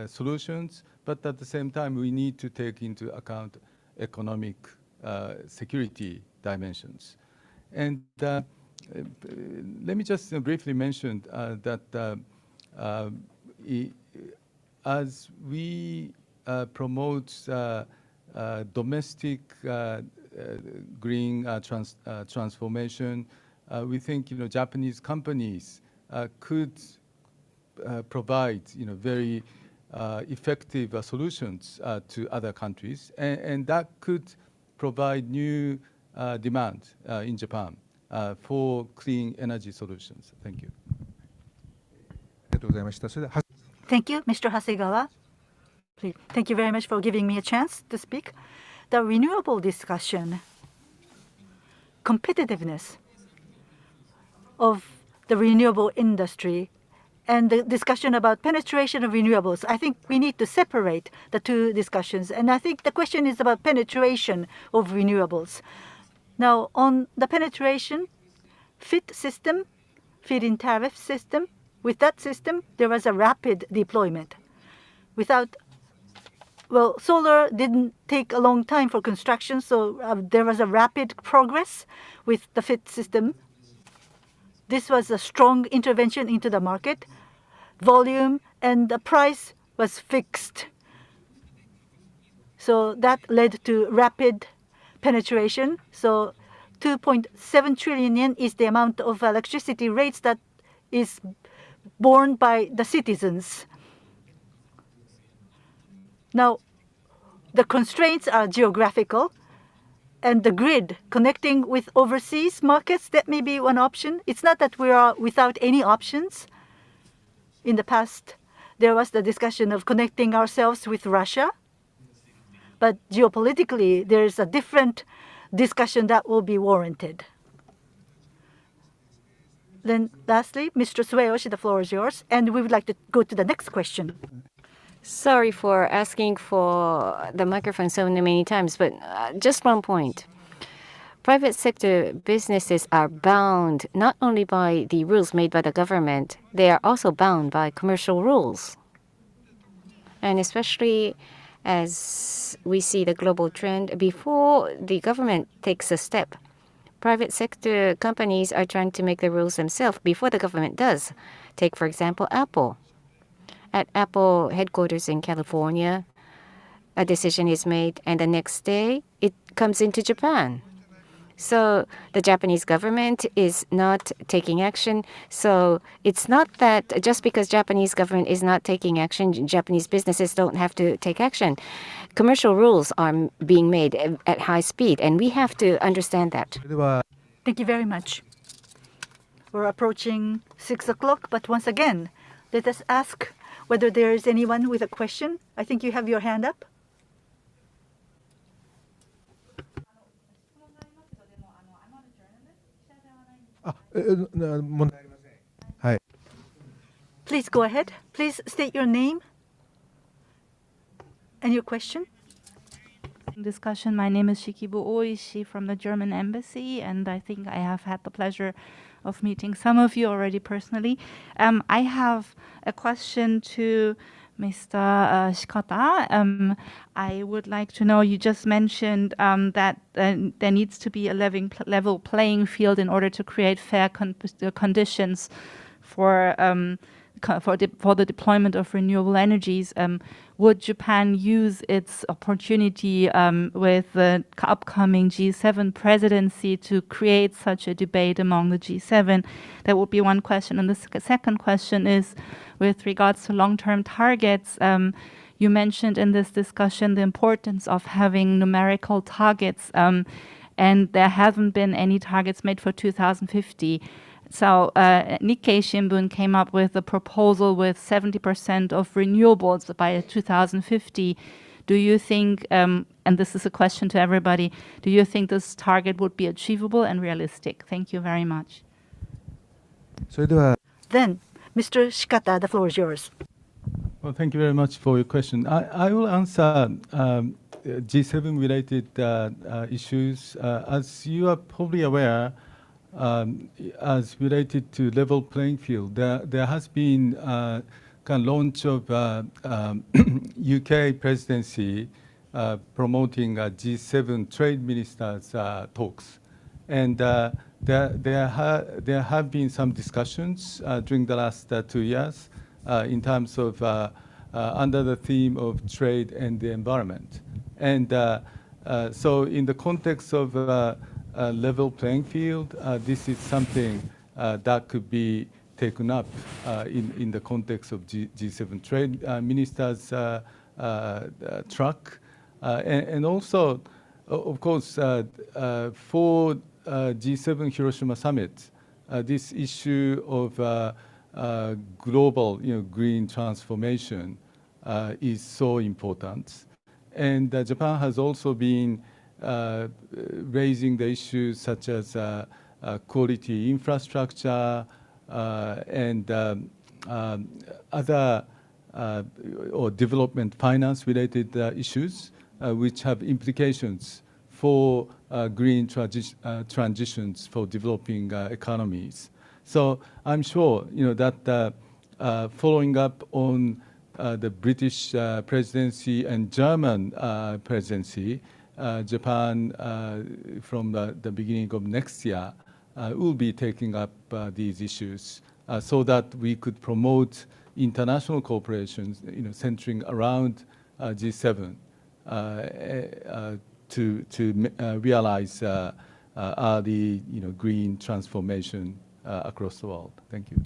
solutions, but at the same time we need to take into account economic security dimensions. And let me just briefly mention that as we promote domestic green transformation, we think Japanese companies could provide very effective solutions to other countries, and that could provide new demand in Japan for clean energy solutions. Thank you. Thank you, Mr. Hasegawa. Please. Thank you very much for giving me a chance to speak. The renewable discussion, competitiveness of the renewable industry, and the discussion about penetration of renewables, I think we need to separate the two discussions. And I think the question is about penetration of renewables. Now, on the penetration, FIT system, feed-in tariff system, with that system, there was a rapid deployment. Solar didn't take a long time for construction, so there was a rapid progress with the FIT system. This was a strong intervention into the market. Volume and the price was fixed. So that led to rapid penetration. So 2.7 trillion yen is the amount of electricity rates that is borne by the citizens. Now, the constraints are geographical, and the grid connecting with overseas markets, that may be one option. It's not that we are without any options. In the past, there was the discussion of connecting ourselves with Russia, but geopolitically, there is a different discussion that will be warranted. Then lastly, Mr. Seyoshi, the floor is yours, and we would like to go to the next question. Sorry for asking for the microphone so many times, but just one point. Private sector businesses are bound not only by the rules made by the government, they are also bound by commercial rules. And especially as we see the global trend, before the government takes a step, private sector companies are trying to make the rules themselves before the government does. Take, for example, Apple. At Apple headquarters in California, a decision is made, and the next day it comes into Japan. So the Japanese government is not taking action. So it's not that just because Japanese government is not taking action, Japanese businesses don't have to take action. Commercial rules are being made at high speed, and we have to understand that. Thank you very much. We're approaching 6 o'clock, but once again, let us ask whether there is anyone with a question. I think you have your hand up. Please go ahead. Please state your name and your question. Discussion. My name is Shikibu Oishi from the German Embassy, and I think I have had the pleasure of meeting some of you already personally. I have a question to Mr. Shikata. I would like to know, you just mentioned that there needs to be a level playing field in order to create fair conditions for the deployment of renewable energies. Would Japan use its opportunity with the upcoming G7 presidency to create such a debate among the G7? That would be one question. And the second question is with regards to long-term targets. You mentioned in this discussion the importance of having numerical targets, and there haven't been any targets made for 2050. So Nikkei Shimbun came up with a proposal with 70% of renewables by 2050. Do you think, and this is a question to everybody, do you think this target would be achievable and realistic? Thank you very much. Then, Mr. Shikata, the floor is yours. Well, thank you very much for your question. I will answer G7 related issues. As you are probably aware, as related to level playing field, there has been kind of launch of UK presidency promoting G7 trade ministers talks, and there have been some discussions during the last 2 years in terms of under the theme of trade and the environment, and so in the context of level playing field, this is something that could be taken up in the context of G7 trade ministers track, and also, of course, for G7 Hiroshima summit, this issue of global, green transformation is so important, and Japan has also been raising the issues such as quality infrastructure and other or development finance related issues which have implications for green transitions for developing economies. So I'm sure that following up on the British presidency and German presidency, Japan from the beginning of next year will be taking up these issues so that we could promote international cooperations, centering around G7 to realize the green transformation across the world. Thank you.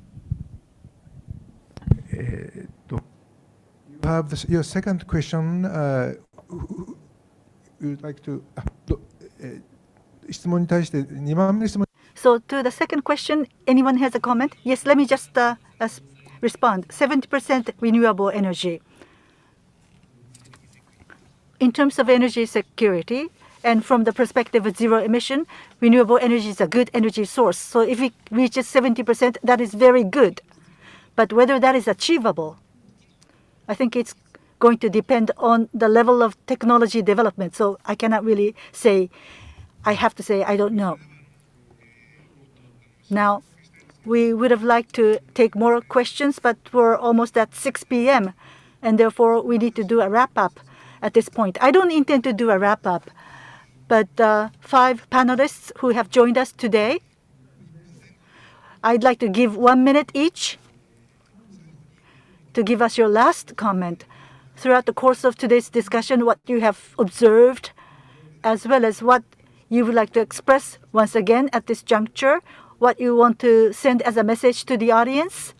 You have your second question. You would like to 質問に対して2番目の質問 So to the second question, anyone has a comment? Yes, let me just respond. 70% renewable energy. In terms of energy security, and from the perspective of zero emission, renewable energy is a good energy source. So if it reaches 70%, that is very good. But whether that is achievable, I think it's going to depend on the level of technology development. So I cannot really say, I have to say, I don't know. Now, we would have liked to take more questions, but we're almost at 6 p.m. And therefore, we need to do a wrap-up at this point. I don't intend to do a wrap-up, but 5 panelists who have joined us today, I'd like to give 1 minute each to give us your last comment throughout the course of today's discussion, what you have observed, as well as what you would like to express once again at this juncture, what you want to send as a message to the audience.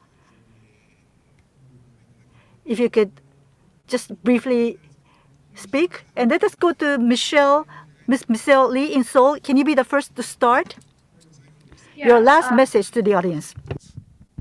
If you could just briefly speak. And let us go to Miss Michelle Lee in Seoul. Can you be the first to start? Yeah, Your last message to the audience.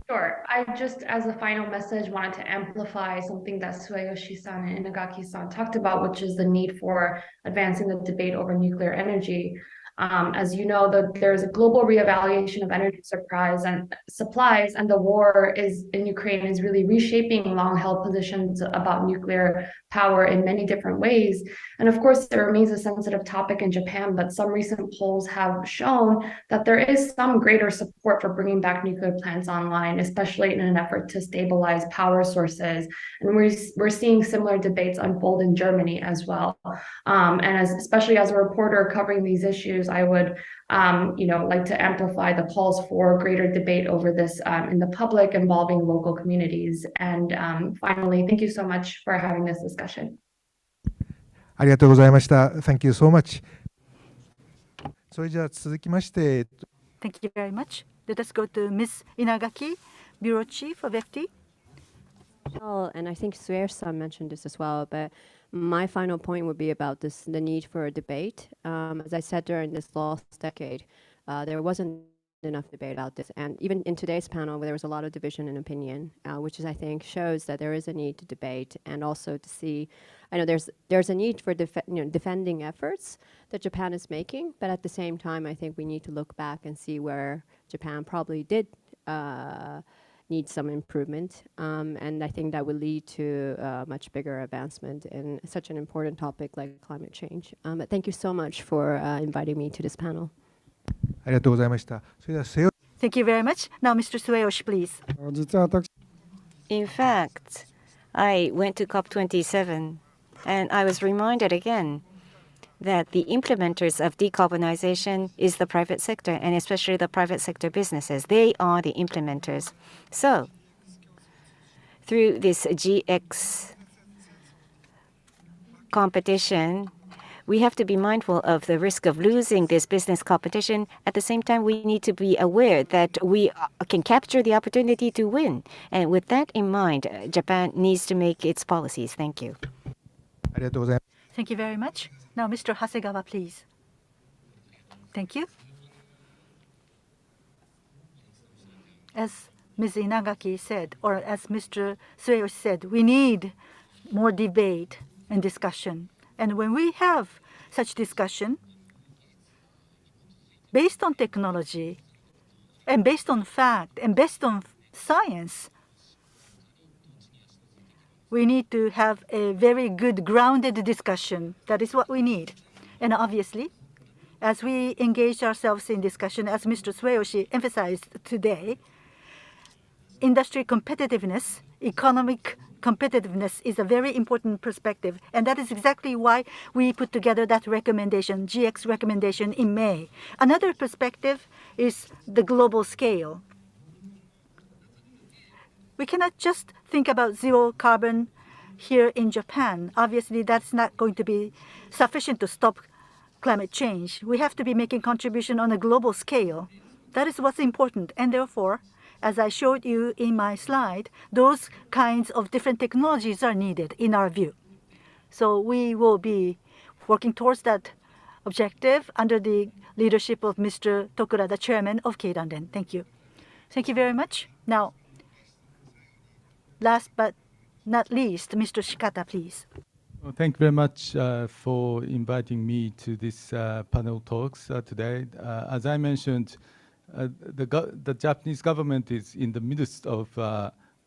Sure. I just, as a final message, wanted to amplify something that Seyoshi-san and Inagaki-san talked about, which is the need for advancing the debate over nuclear energy. As you know, there's a global reevaluation of energy supplies, and the war in Ukraine is really reshaping long-held positions about nuclear power in many different ways. And of course, it remains a sensitive topic in Japan, but some recent polls have shown that there is some greater support for bringing back nuclear plants online, especially in an effort to stabilize power sources. And we're seeing similar debates unfold in Germany as well. And especially as a reporter covering these issues, I would like to amplify the calls for greater debate over this in the public, involving local communities. And finally, thank you so much for having this discussion. ありがとうございました。Thank you so much. それじゃあ続きまして Thank you very much. Let us go to Ms. Inagaki, Bureau Chief of FT. Well, and I think Suer-san mentioned this as well, but my final point would be about the need for a debate. As I said during this last decade, there wasn't enough debate about this. And even in today's panel, there was a lot of division in opinion, which I think shows that there is a need to debate and also to see, I know there's a need for defending efforts that Japan is making, but at the same time, I think we need to look back and see where Japan probably did needs some improvement. And I think that will lead to a much bigger advancement in such an important topic like climate change. But thank you so much for inviting me to this panel. ありがとうございました。それでは瀬尾 Thank you very much. Now, Mr. Seyoshi, please. 実は私 In fact, I went to COP27 and I was reminded again that the implementers of decarbonization is the private sector, and especially the private sector businesses. They are the implementers. So, through this GX competition, we have to be mindful of the risk of losing this business competition. At the same time, we need to be aware that we can capture the opportunity to win. And with that in mind, Japan needs to make its policies. Thank you. ありがとうございます。 Thank you very much. Now, Mr. Hasegawa, please. Thank you. As Ms. Inagaki said, or as Mr. Seyoshi said, we need more debate and discussion. And when we have such discussion, based on technology, and based on fact, and based on science, we need to have a very good grounded discussion. That is what we need. And obviously, as we engage ourselves in discussion, as Mr. Seyoshi emphasized today, industry competitiveness, economic competitiveness is a very important perspective. And that is exactly why we put together that recommendation, GX recommendation in May. Another perspective is the global scale. We cannot just think about zero carbon here in Japan. Obviously, that's not going to be sufficient to stop climate change. We have to be making contribution on a global scale. That is what's important. And therefore, as I showed you in my slide, those kinds of different technologies are needed in our view. So we will be working towards that objective under the leadership of Mr. Tokura, the chairman of Keidanren. Thank you. Thank you very much. Now, last but not least, Mr. Shikata, please. Well, thank you very much for inviting me to this panel talks today. As I mentioned, the Japanese government is in the midst of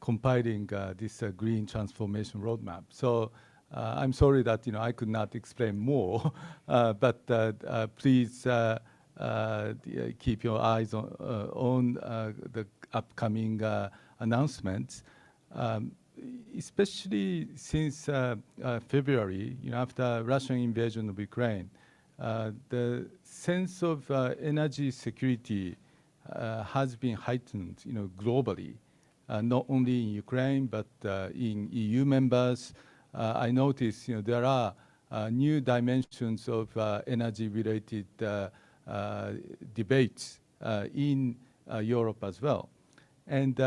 compiling this green transformation roadmap. So I'm sorry that I could not explain more, but please keep your eyes on the upcoming announcements. Especially since February, after Russian invasion of Ukraine, the sense of energy security has been heightened, globally, not only in Ukraine but in EU members. I notice, there are new dimensions of energy-related debates in Europe as well, and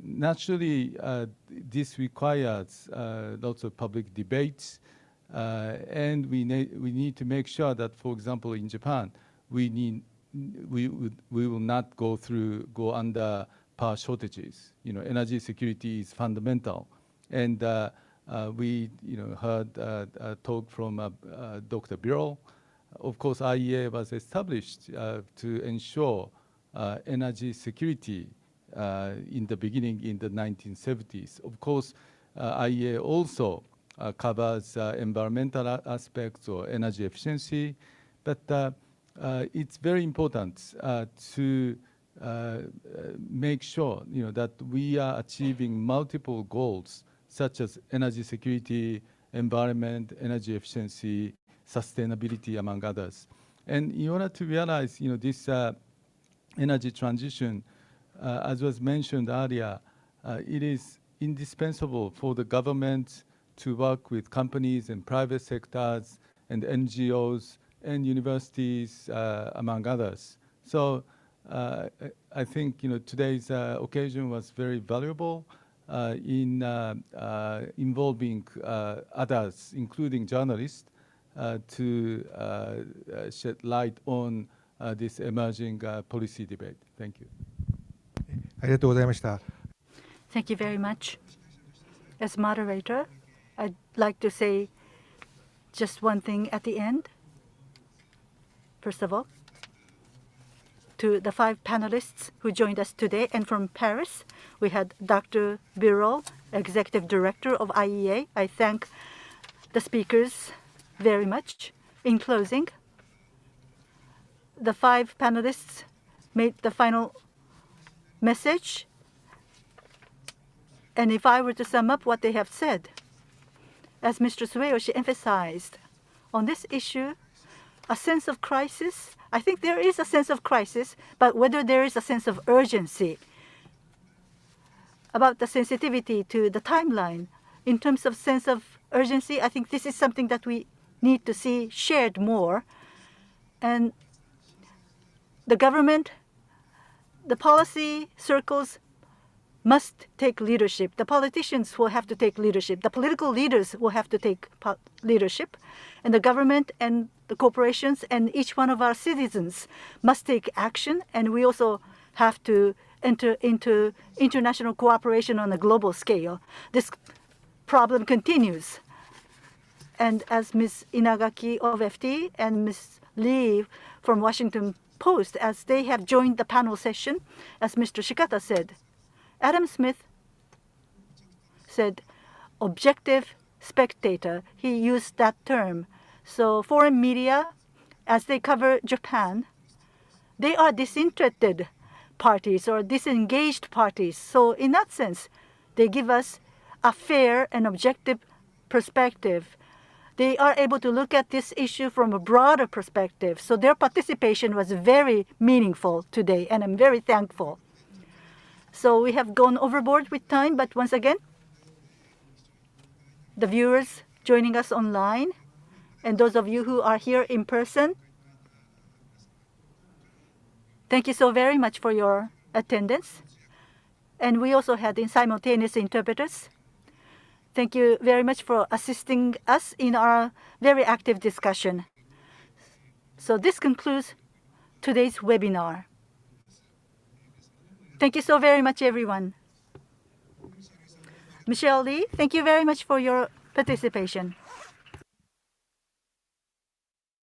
naturally, this requires lots of public debates, and we need to make sure that, for example, in Japan, we will not go under power shortages. Energy security is fundamental, and we heard a talk from Dr. Birol. Of course, IEA was established to ensure energy security. In the beginning, in the 1970s. Of course, IEA also covers environmental aspects or energy efficiency, but it's very important to make sure that we are achieving multiple goals such as energy security, environment, energy efficiency, sustainability, among others. And in order to realize this energy transition, as was mentioned earlier, it is indispensable for the government to work with companies and private sectors and NGOs and universities, among others. So I think today's occasion was very valuable in involving others, including journalists, to shed light on this emerging policy debate. Thank you. ありがとうございました。 Thank you very much. As moderator, I'd like to say just one thing at the end. First of all, to the 5 panelists who joined us today. And from Paris, we had Dr. Birol, Executive Director of IEA. I thank the speakers very much. In closing, the 5 panelists made the final message. And if I were to sum up what they have said, as Mr. Seyoshi emphasized, on this issue, a sense of crisis, I think there is a sense of crisis, but whether there is a sense of urgency about the sensitivity to the timeline, in terms of sense of urgency, I think this is something that we need to see shared more. And the government, the policy circles must take leadership. The politicians will have to take leadership. The political leaders will have to take leadership. And the government and the corporations and each one of our citizens must take action. And we also have to enter into international cooperation on a global scale. This problem continues. And as Ms. Inagaki of FT and Ms. Lee from Washington Post, as they have joined the panel session, as Mr. Shikata said, Adam Smith said, objective spectator. He used that term. So foreign media, as they cover Japan, they are disinterested parties or disengaged parties. So in that sense, they give us a fair and objective perspective. They are able to look at this issue from a broader perspective. So their participation was very meaningful today, and I'm very thankful. So we have gone overboard with time, but once again, the viewers joining us online and those of you who are here in person, thank you so very much for your attendance. And we also had simultaneous interpreters. Thank you very much for assisting us in our very active discussion. So this concludes today's webinar. Thank you so very much, everyone. Michelle Lee, thank you very much for your participation.